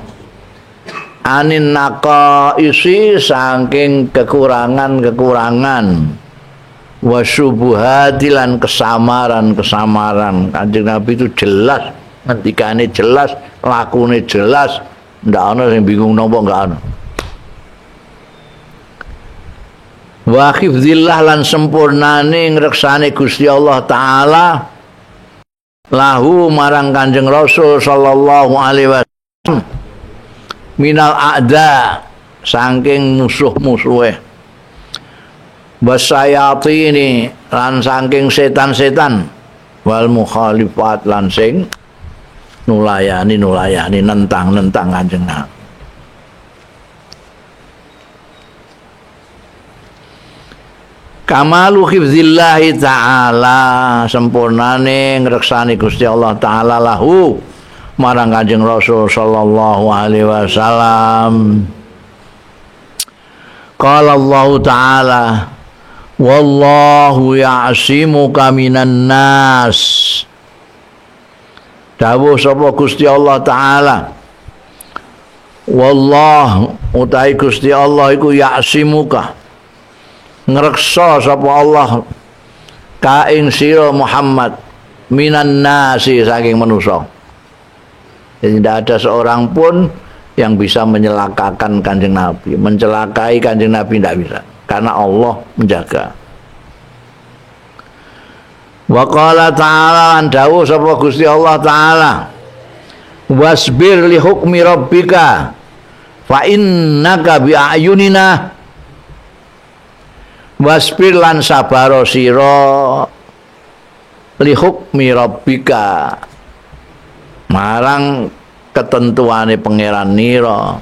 Speaker 1: anin naqaisi saking kekurangan-kekurangan wasyubuhati lan kesamaran-kesamaran. Kanjeng Nabi itu jelas, ngendikane jelas, lakune jelas, ndak ana sing bingung napa enggak ana. Wa khifdzillah lan sempurnane ngreksane Gusti Allah taala lahu marang Kanjeng Rasul sallallahu alaihi wasallam minal a'da saking musuh-musuhe wasayatini lan saking setan-setan wal mukhalifat lan sing nulayani nentang Kanjeng Nabi. Kamalu khifdzillahi ta'ala sempurnane ngreksani Gusti Allah taala lahu marang Kanjeng Rasul sallallahu alaihi wasallam. Qala Allah taala wallahu ya'simuka minan nas. Dawuh sapa Gusti Allah taala wallah utai Gusti Allah iku ya'simuka ngreksa sapa Allah ka ing sira Muhammad minan nasi saking manusa. Jadi tidak ada seorang pun yang bisa menyelakakan Kanjeng Nabi, mencelakai Kanjeng Nabi tidak bisa, karena Allah menjaga. Wa qala ta'ala an dawuh sapa Gusti Allah taala wasbir li hukmi rabbika fa innaka bi ayunina. Wasbir lan sabaro sira li hukmi rabbika marang ketentuane pangeran nira.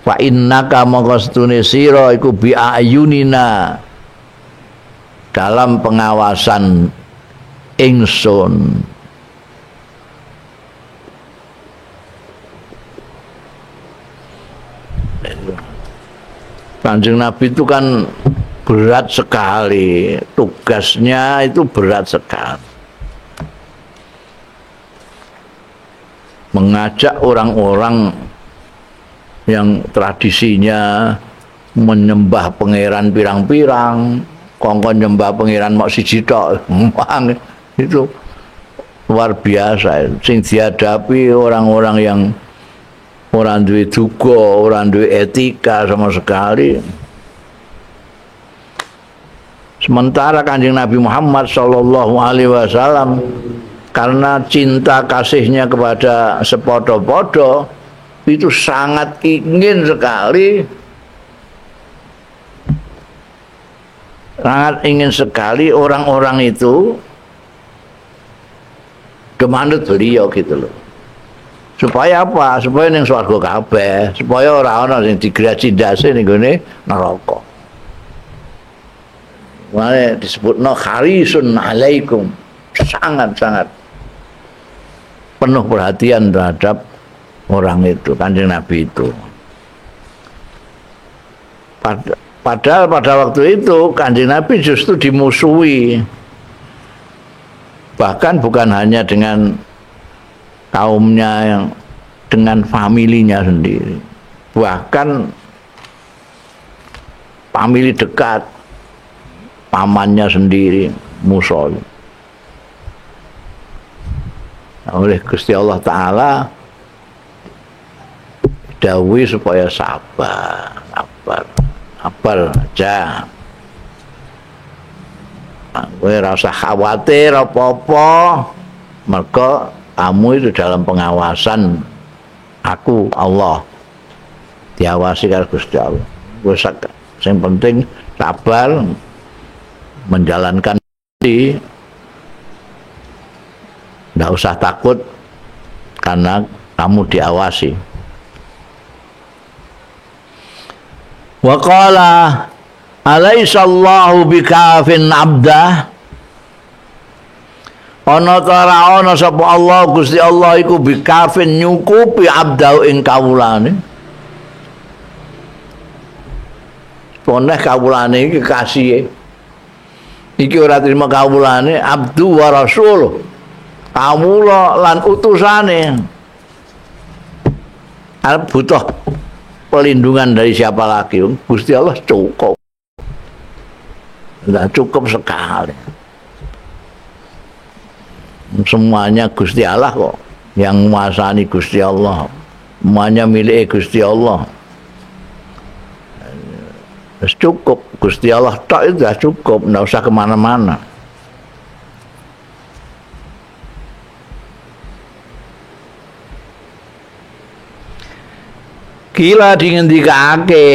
Speaker 1: Fa innaka mongko setune sira iku bi ayunina dalam pengawasan ingsun. Kanjeng Nabi itu kan berat sekali, tugasnya itu berat sekali. Mengajak orang-orang yang tradisinya menyembah pangeran pirang-pirang, kongkon nyembah pangeran mok siji tok, itu luar biasa. Sing dihadapi orang-orang yang orang duwe duga, orang duwe etika sama sekali. Sementara Kanjeng Nabi Muhammad sallallahu alaihi wasallam karena cinta kasihnya kepada sepodo-podo itu sangat ingin sekali orang-orang itu kemanut beliau gitu loh. Supaya apa? Supaya ning swarga kabeh, supaya ora ana sing digraji ndase ning gone neraka. Mane disebutno kharisun alaikum, sangat-sangat penuh perhatian terhadap orang itu, Kanjeng Nabi itu. Padahal pada waktu itu Kanjeng Nabi justru dimusuhi. Bahkan bukan hanya dengan kaumnya, yang dengan familinya sendiri, bahkan famili dekat, pamannya sendiri musuh. Oleh Gusti Allah Ta'ala dawuhi supaya sabar aja. Kowe ora usah khawatir apa-apa, mergo kamu itu dalam pengawasan aku, Allah, diawasi karo Gusti Allah. Wis sing penting sabar menjalankan ini, ndak usah takut karena kamu diawasi. Wa qala alaisallahu bikafin abdah, ana ta ora ana sapa Allah Gusti Allah iku bikafin nyukupi abdahu ing kawulane. Poneh kawulane iki kekasih iki ora trima kawulane abdu wa rasul, kawula lan utusane. Arep butuh pelindungan dari siapa lagi? Gusti Allah cukup. Sudah cukup sekali. Semuanya Gusti Allah kok, yang menguasai Gusti Allah, semuanya milik Gusti Allah. Cukup Gusti Allah tok itu sudah cukup, tidak usah kemana-mana. Kila dingendikake,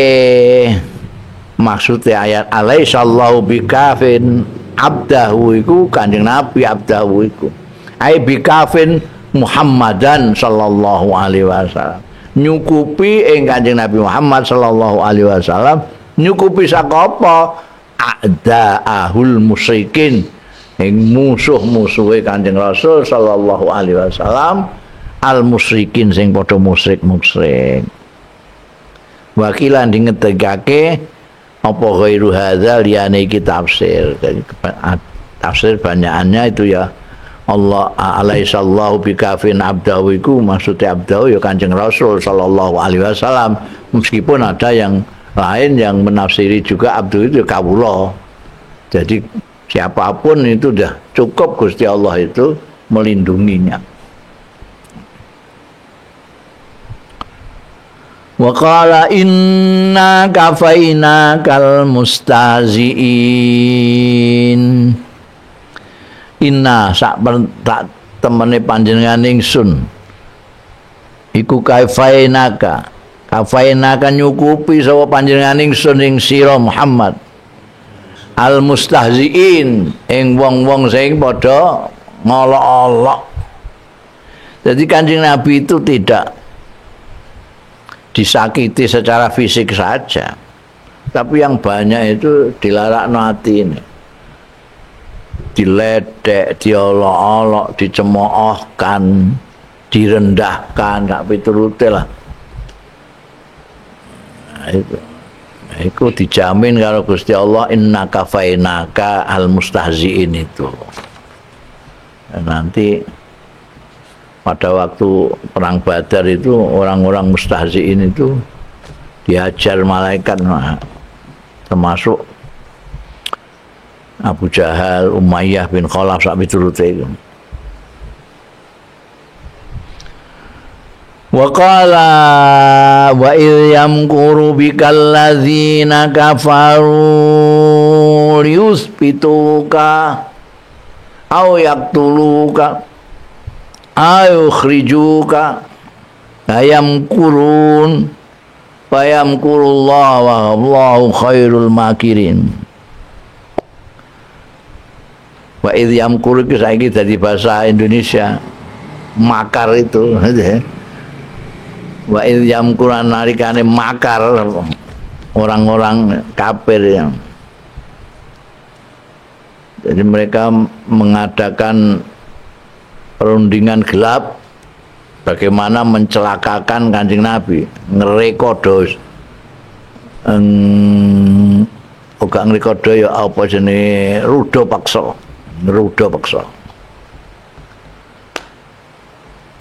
Speaker 1: maksudnya ayat alaisallahu bikafin abdahu iku Kanjeng Nabi abdahu iku ai bikafin Muhammadan sallallahu alaihi wasallam, nyukupi ing Kanjeng Nabi Muhammad sallallahu alaihi wasallam. Nyukupi saka apa? A'daahul musyrikin, ing musuh-musuhe Kanjeng Rasul sallallahu alaihi wasallam, al musyrikin sing padha musyrik. Wakilan dingetegake apa ghairu hadza liyane iki tafsir. Jadi tafsir banyakannya itu ya Allah alaihissallahu bikafin abdahu iku maksudnya abdahu ya Kanjeng Rasul sallallahu alaihi wasallam, meskipun ada yang lain yang menafsiri juga abdu itu kawula. Jadi siapapun itu sudah cukup Gusti Allah itu melindunginya. Wa qala inna kafainakal mustahziin. Inna sak temene panjenengan ingsun iku kafainaka, kafainaka nyukupi sapa panjenengan ingsun ing sira Muhammad al mustahziin, ing wong-wong sing padha ngolok-olok. Jadi Kanjeng Nabi itu tidak disakiti secara fisik saja, tapi yang banyak itu dilarakno hati ini, diledek, diolok-olok, dicemoohkan, direndahkan, gak piturute lah. Nah, itu dijamin kalau Gusti Allah inna kafainaka al mustahziin itu. Dan nanti pada waktu perang Badar itu orang-orang mustahziin itu diajar malaikat, termasuk Abu Jahal, Umayyah bin Khalaf sak piturute itu. Wa qala wa idh yamkuru bikal ladzina kafaru liyusbituka aw yaqtuluka aw yukhrijuka ayamkurun fayamkurullahu wallahu khairul makirin. Wa idh yamkuru itu saiki dadi bahasa Indonesia makar itu. wa idh yamkuran nalikane makar orang-orang kafir yang jadi mereka mengadakan perundingan gelap bagaimana mencelakakan Kanjeng Nabi, ngerekodo gak ngerekodo ya apa jenenge rudo paksa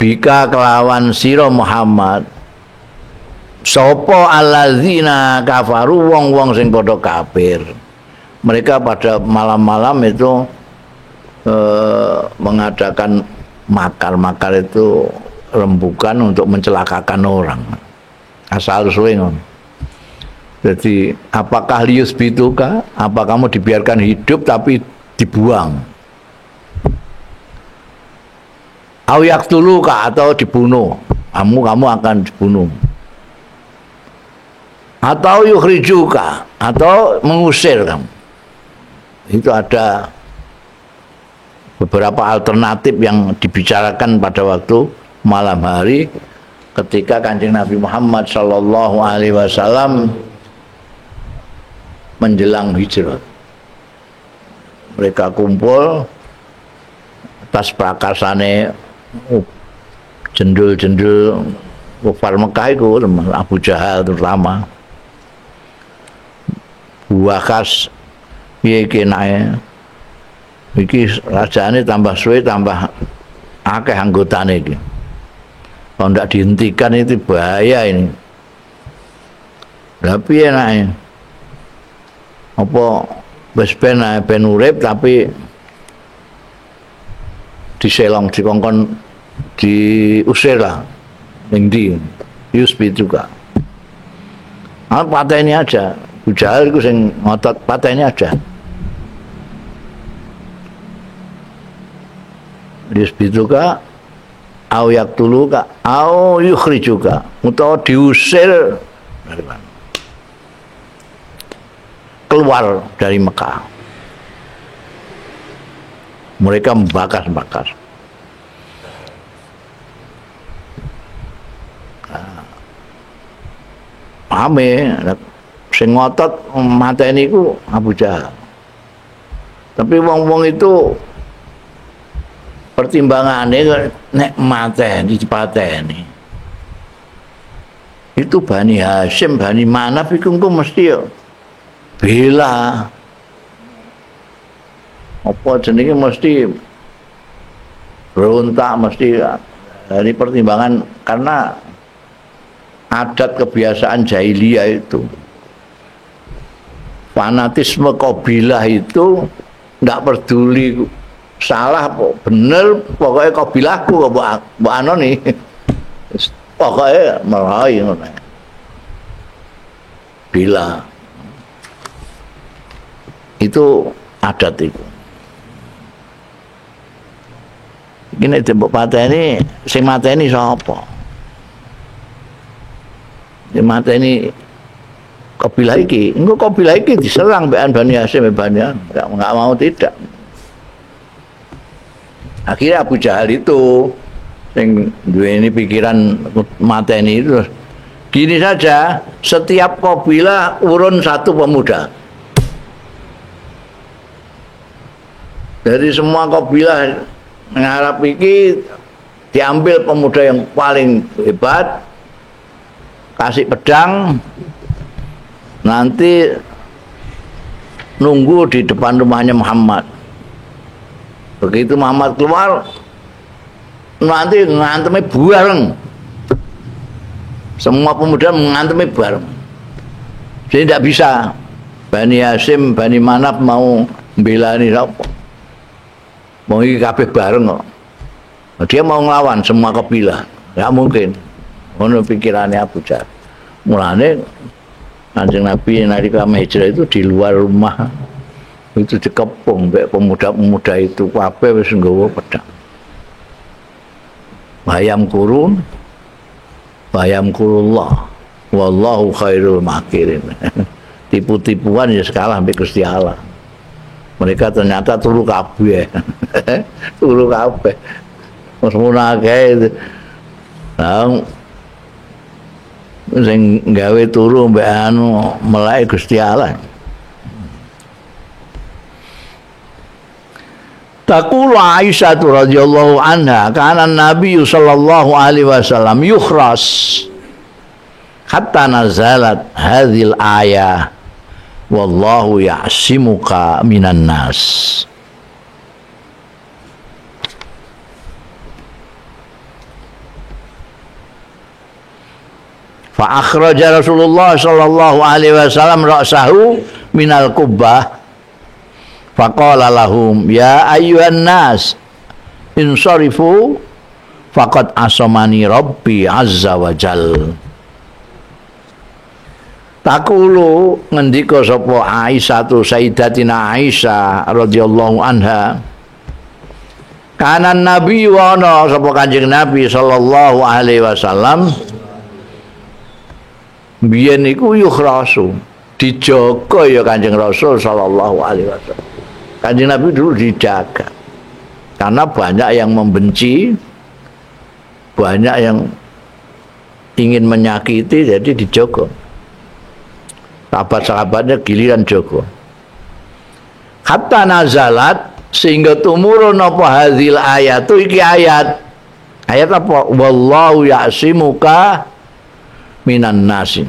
Speaker 1: bika kelawan sira Muhammad sapa allazina kafaru wong-wong sing padha kafir. Mereka pada malam-malam itu mengadakan makar-makar itu rembukan untuk mencelakakan orang. Asal suwe ngono. Jadi apakah lius bituka? Apa kamu dibiarkan hidup tapi dibuang? Au yaktuluka atau dibunuh. Kamu akan dibunuh. Atau yukhrijuka atau mengusir kamu. Itu ada beberapa alternatif yang dibicarakan pada waktu malam hari ketika Kanjeng Nabi Muhammad sallallahu alaihi wasallam menjelang hijrah. Mereka kumpul atas prakarsane jendul-jendul kufar Mekah itu, Abu Jahal terutama. Buakas piye iki nae iki rajane tambah suwe tambah akeh anggotane iki. Kalau ndak dihentikan itu bahaya ini. Lah piye nae? Apa wis ben urip tapi diselong dikongkon diusir lah ning ndi Yusbi juga. Pateni aja. Abu Jahal itu sing ngotot pateni aja. Yusbi juga au yaktuluka au yukhrijuka utawa diusir keluar dari Mekah. Mereka membakar. Ame sing ngotot mateni iku Abu Jahal. Tapi wong-wong itu pertimbangannya nek mateni dipateni. Itu Bani Hashim, Bani Manaf iku mesti ya bela. Apa jenenge mesti berontak mesti dari pertimbangan karena adat kebiasaan jahiliyah itu. Fanatisme kabilah itu ndak peduli salah bener pokoknya kabilahku kok mbok anoni. Pokoknya merai ngono. Bila itu adat itu. Ini tembok pateni sing mateni sapa? Sing mateni kabilah iki, engko kabilah iki diserang mbek Bani Hashim enggak mau tidak. Akhirnya Abu Jahal itu yang duweni pikiran mateni itu gini saja, setiap kabilah urun satu pemuda. Dari semua kabilah ngarap iki diambil pemuda yang paling hebat, kasih pedang, nanti nunggu di depan rumahnya Muhammad. Begitu Muhammad keluar, nanti ngantemi bareng. Semua pemuda mengantemi bareng. Jadi tidak bisa Bani Hashim, Bani Manaf mau membelani siapa. Mau iki kabeh bareng kok. Dia mau ngelawan semua kabilah. Enggak mungkin. Ngono pikirannya Abu Jahal. Mulane Kanjeng Nabi nalika hijrah itu di luar rumah itu dikepung mbek pemuda-pemuda itu kabeh wis nggawa pedang. Bayam kurullah wallahu khairul makirin. Tipu-tipuan ya sekalah mbek Gusti Allah. Mereka ternyata turu kabeh. Turu kabeh. Wis munake. Nah, sing gawe turu mbek anu melek Gusti Allah. Taqulu Aisyah radhiyallahu anha kana Nabi sallallahu alaihi wasallam yukhras hatta nazalat hadhil ayah wallahu ya'simuka minan nas. Fa akhraja Rasulullah sallallahu alaihi wasallam ra'sahu minal kubbah faqala lahum ya ayyuhan nas insarifu faqad asamani rabbi azza wa jal. Takulu ngendika sapa Aisyah tu Sayyidatina Aisyah radhiyallahu anha kanan nabi wa ana sapa Kanjeng Nabi sallallahu alaihi wasallam biyen iku yukhrasu dijaga ya Kanjeng Rasul sallallahu alaihi wasallam. Kanjeng Nabi dulu dijaga karena banyak yang membenci, banyak yang ingin menyakiti, jadi dijaga. Sahabat-sahabatnya giliran jaga. Hatta nazalat sehingga tumurun apa hadhil ayat iki ayat. Ayat apa? Wallahu ya'simuka minan nasi.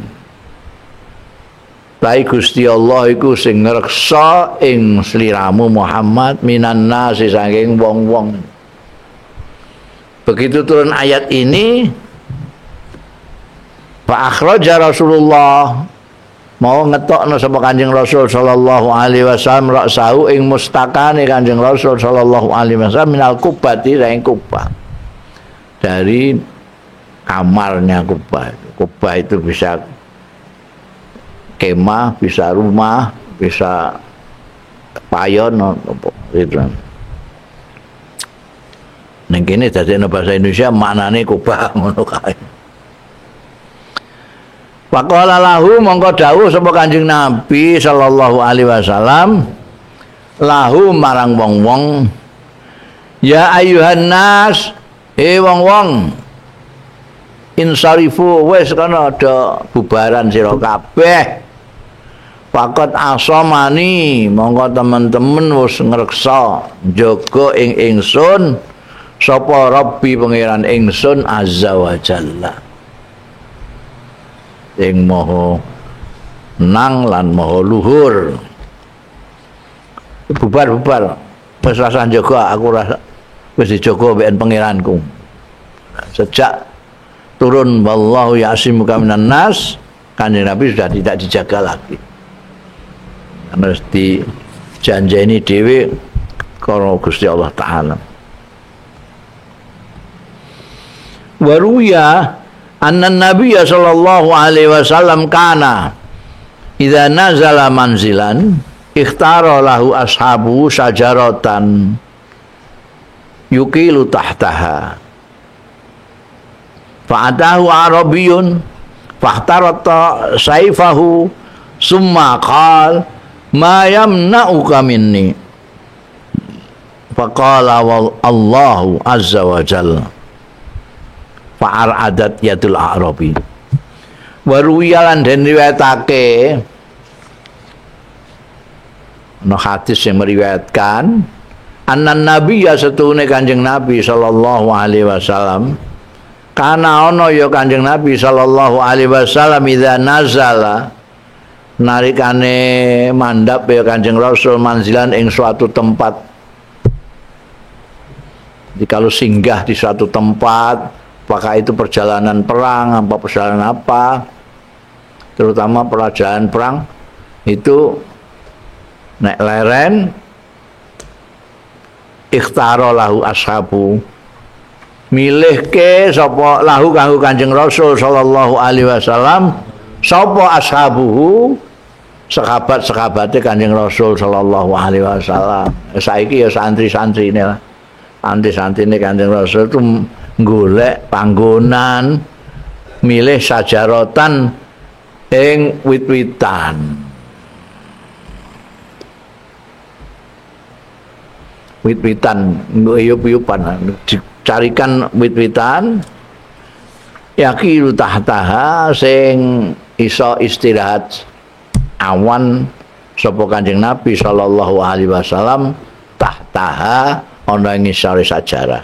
Speaker 1: Tai Gusti Allah iku sing ngreksa ing sliramu Muhammad minan nasi saking wong-wong. Begitu turun ayat ini, fa akhraja Rasulullah mau ngetokno sapa Kanjeng Rasul sallallahu alaihi wasallam ra'sahu ing mustakane Kanjeng Rasul sallallahu alaihi wasallam minal kubati saking kubah. Dari kamarnya kubah. Kubah itu bisa kemah, bisa rumah, bisa payon gitu. Ning kene dadi bahasa Indonesia maknane kubah ngono kae. Faqala lahu mongko dawuh sapa Kanjeng Nabi sallallahu alaihi wasallam lahu marang wong-wong ya ayyuhan nas wong-wong insarifu wis kana ada bubaran sira kabeh. Faqat asamani monggo teman-teman wis ngreksa jaga ing ingsun sapa Rabbi pangeran ingsun azza wa jalla. Ing maha nang lan maha luhur. Bubar-bubar wis rasa jaga aku rasa wis dijaga mbek pangeranku. Sejak turun wallahu ya'simuka minan nas, Kanjeng Nabi sudah tidak dijaga lagi. Harus dijanjeni dhewe karo Gusti Allah taala. Waruya anna Nabi sallallahu alaihi wasallam kana idza nazala manzilan ikhtara lahu ashabu sajaratan yuqilu tahtaha fa'atahu arabiyun fahtarata saifahu summa qala ma yamna'uka minni faqala Allahu azza wa jalla fa'aradat yadul a'rabi waruyalan den riwayatake ana hadis yang meriwayatkan annan nabi ya setune Kanjeng Nabi sallallahu alaihi wasallam kana ana ya Kanjeng Nabi sallallahu alaihi wasallam idza nazala narikane mandhap ya Kanjeng Rasul manzilan ing suatu tempat. Jadi kalau singgah di suatu tempat, apakah itu perjalanan perang, apa perjalanan apa, terutama perjalanan perang itu naik leren ikhtara lahu ashabu milih ke sapa lahu kanggo Kanjeng Rasul sallallahu alaihi wasallam sapa ashabuhu sahabat-sahabate Kanjeng Rasul sallallahu alaihi wasallam. Saiki ya santri-santrine lah. Santri-santrine Kanjeng Rasul itu golek panggonan milih sajaratan ing wit-witan. Wit-witan, uyup-uyupan, dicarikan wit-witan yakilu tahtaha sing iso istirahat awan sapa Kanjeng Nabi sallallahu alaihi wasallam tahtaha ana ing ngisore sajarah.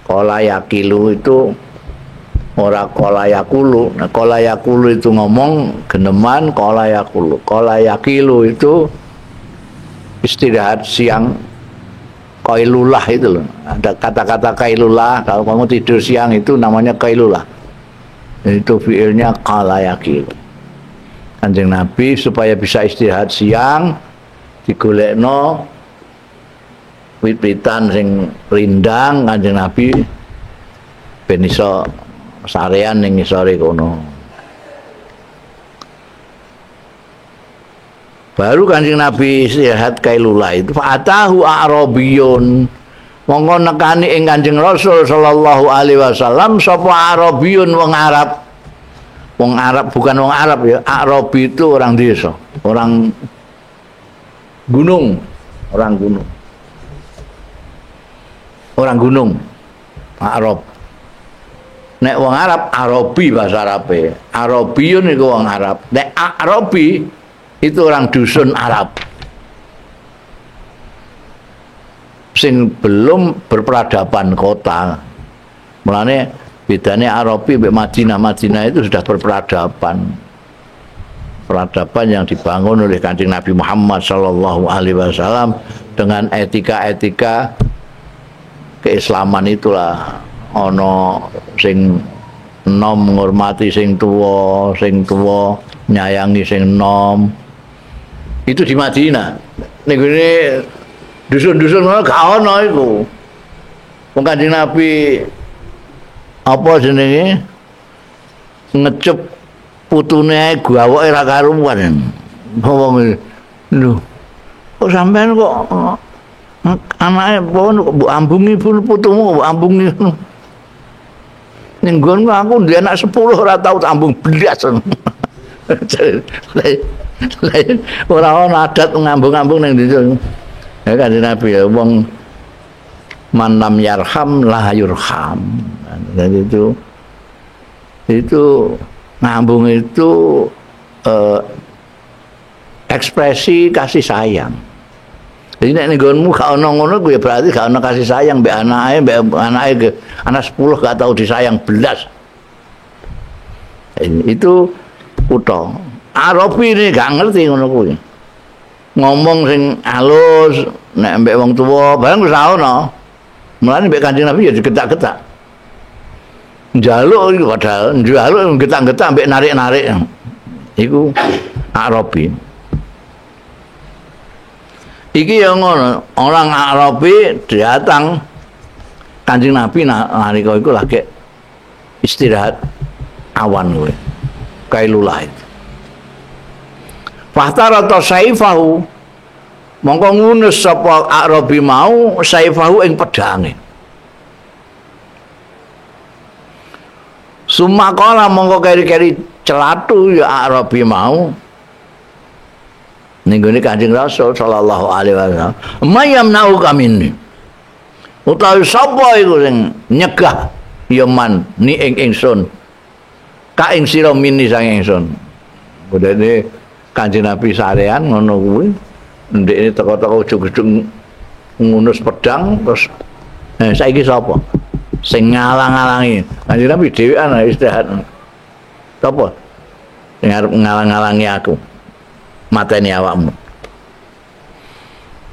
Speaker 1: Qala yakilu itu ora qala yakulu. Nah, qala yakulu itu ngomong geneman, qala yakulu. Qala yakilu itu istirahat siang, qailulah itu loh. Ada kata-kata qailulah, kalau kamu tidur siang itu namanya qailulah. Itu fiilnya qala yakilu. Kanjeng Nabi supaya bisa istirahat siang digolekno wit-witan sing rindang Kanjeng Nabi ben iso sarean ning ngisore kono. Baru Kanjeng Nabi istirahat kailula itu fa'atahu a'rabiyun. Monggo nekani ing Kanjeng Rasul sallallahu alaihi wasallam sapa Arabiyun wong Arab. Wong Arab bukan wong Arab ya, Arabi itu orang desa, orang gunung, orang gunung. Orang gunung, Arab. Nek wong Arab, Arabi bahasa Arabe. Arabiyun itu wong Arab. Nek Arabi itu orang dusun Arab. Sing belum berperadaban kota. Mulane bedanya Arabi sampai Madinah itu sudah berperadaban. Peradaban yang dibangun oleh Kanjeng Nabi Muhammad sallallahu alaihi wasallam dengan etika-etika keislaman itulah. Ono sing nom menghormati sing tuwa nyayangi sing nom. Itu di Madinah. Ning ngene dusun-dusun ngono gak ono iku. Wong Kanjeng Nabi apa jenenge ngecep putune gawoke ra karuan. Wong lho. Kok sampean kok anake mbok ambungi putumu mbok ambungi. Ning nggonku aku duwe anak 10 ora tau tak ambung blas. Ora ono adat ngambung-ambung ning desa. Ya Kanjeng Nabi ya wong man lam yarham la yurham. Dan itu ngambung itu ekspresi kasih sayang. Jadi nek nggonmu gak ono ngono kuwi berarti gak ono kasih sayang mbek anake anak 10 gak tahu disayang belas. Itu kutha. Arabi ini gak ngerti ngono kuwi. Ngomong sing halus nek mbek wong tuwa barang wis ono. Mulane mbek Kanjeng Nabi ya digetak-getak. Njaluk iki padahal njaluk getak-getak mbek narik-narik. Iku Arabi. Iki yang ngono, orang Arabi datang Kanjeng Nabi nalika iku lagi istirahat awan kowe. Kailulah itu. Fahtarata saifahu mongko ngunus sapa Arabi mau saifahu ing pedange. Sumakala mongko keri-keri celatu ya Arabi mau ning gone Kanjeng Rasul sallallahu alaihi wasallam. Mayam nau kamini. Utawi sapa iku sing nyegah ya man ni ing ingsun. Ka ing sira mini sang ingsun. Bodene Kanjeng Nabi sarean ngono kuwi. Ndekne teko-teko ujug-ujug ngunus pedang terus saiki sapa? Sing ngalang-alangi. Kanjeng Nabi dhewean istirahat. Sapa? Sing arep ngalang-alangi aku. Mateni awakmu.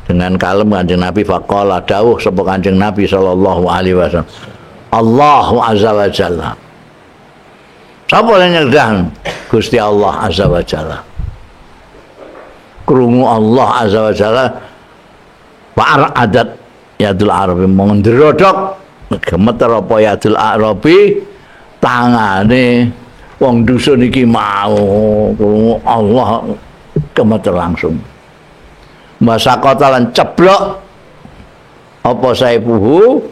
Speaker 1: Dengan kalem Kanjeng Nabi faqala dawuh sapa Kanjeng Nabi sallallahu alaihi wasallam. Allahu azza wa jalla. Sapa sing nyegah? Gusti Allah azza wa jalla. Krungu Allah azza wa jalla wa adat yadul arabi mengndrodok gemeter apa yadul arabi tangane wong dusun iki mau krungu Allah gemeter langsung. Masakota lan ceblok apa saipuhu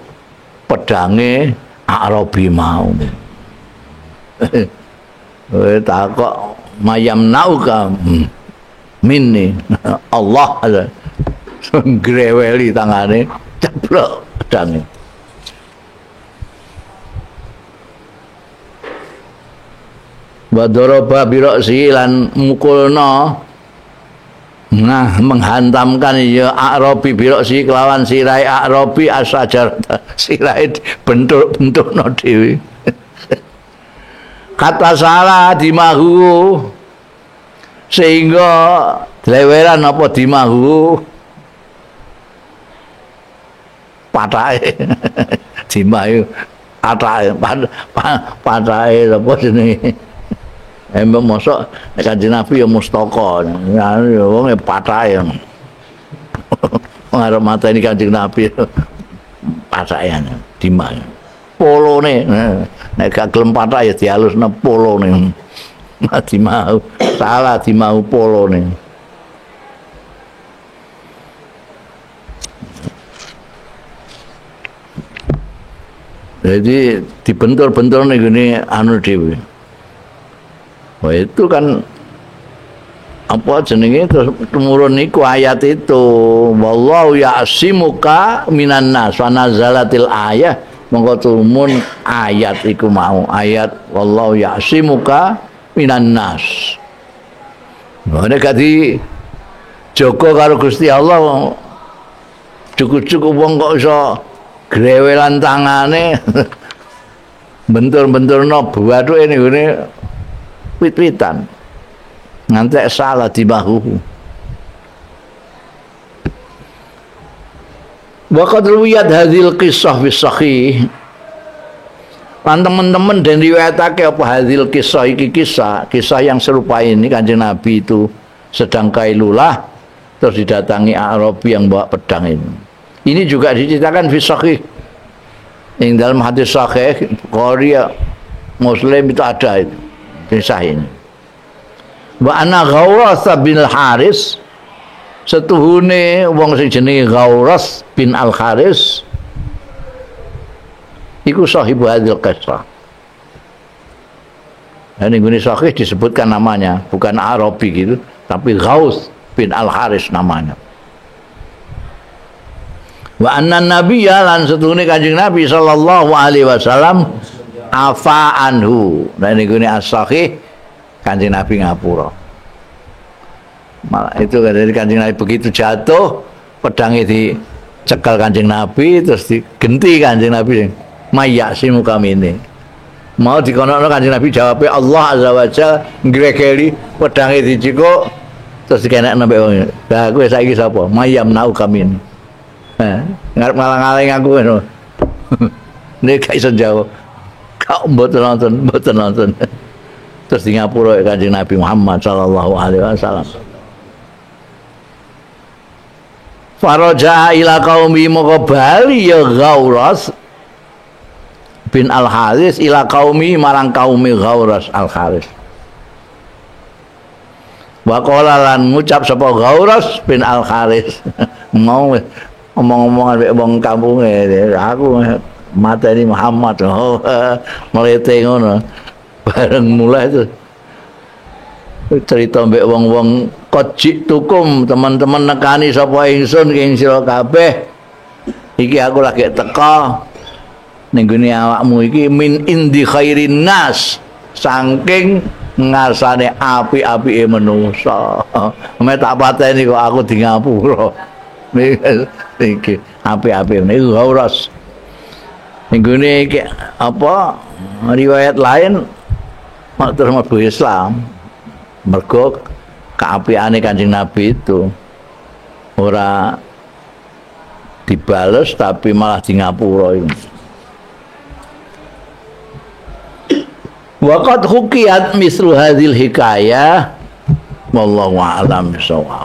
Speaker 1: pedange Arabi mau. Takok mayam nauka minni Allah ada greweli tangane ceblok pedange. wa daraba bi ra'si lan mukulna nah menghantamkan ya Arabi bi ra'si kelawan sirai Arabi asajar sirai bentuk-bentukno dhewe kata salah dimahu sehingga dleweran apa dimahu patake dimahu patake patake apa jenenge emang mosok Kanjeng Nabi ya mustaka ya wong patake arep mateni Kanjeng Nabi patake dimahu polone nek gak gelem patah ya dihalusno polone dimau salah dimau polone jadi dibentur-bentur nih gini anu dhewe wah itu kan apa jenenge terus tumurun niku ayat itu wallahu ya'simuka minan nas wa nazalatil ayah monggo tumun ayat iku mau ayat wallahu ya'simuka minan nas ngene gadi Joko karo Gusti Allah cukup-cukup wong kok iso grewelan tangane bentur-benturno buathuke ning gone wit-witan ngantek salah di bahu. Waqad ruwiyat hadhil qissah fi sahih. Lan teman-teman dan riwayatake apa hadhil kisah iki kisah yang serupa ini Kanjeng Nabi itu sedang kailulah terus didatangi Arabi yang bawa pedang ini. Ini juga diceritakan fi sahih. Yang dalam hadis sahih Bukhari Muslim itu ada itu kisah ini. Wa ana Ghawras bin Al-Haris setuhune wong sing jenenge Ghawras bin Al-Haris iku sahibu hadil qissah. Dan ini sahih disebutkan namanya, bukan Arabi gitu, tapi Ghaus bin Al-Haris namanya. Wa anna nabiyya lan setuhune Kanjeng Nabi sallallahu alaihi wasallam afa anhu. Nah ini as-sahih Kanjeng Nabi ngapura. Malah itu dari Kanjeng Nabi begitu jatuh pedangnya dicekal Kanjeng Nabi terus digenti Kanjeng Nabi mayasimu kami ini mau dikono Kanjeng Nabi jawabnya Allah azza wa jalla ngregeli pedangnya dicikuk terus dikenek nambah wong lah kowe saiki sapa mayam nau kami ini ngarep ngalang-aling aku ngono nek gak iso jawab kok mboten nonton terus di ngapura Kanjeng Nabi Muhammad sallallahu alaihi wasallam faraja ila qaumi moko bali ya Ghawras bin Al-Haris ila qaumi marang kaumi Ghawras Al-Haris wa qala lan ngucap sapa Ghawras bin Al-Haris mau omong-omongan mek wong kampunge aku mateni Muhammad melete ngono bareng mulai itu cerita mbek wong-wong kojik tukum teman-teman nekani sapa ingsun ing sira kabeh iki aku lagi teka ning gone awakmu iki min indi khairin nas saking ngarsane api-apike manungsa ame tak pateni kok aku di ngapura iki api-api niku Ghawras ning gone iki apa riwayat lain terus mlebu Islam mergo keapiane Kanjeng Nabi itu ora dibales tapi malah di ngapura ini. Waqad hukiyat mislu hadhil hikayah wallahu a'lam bishawab.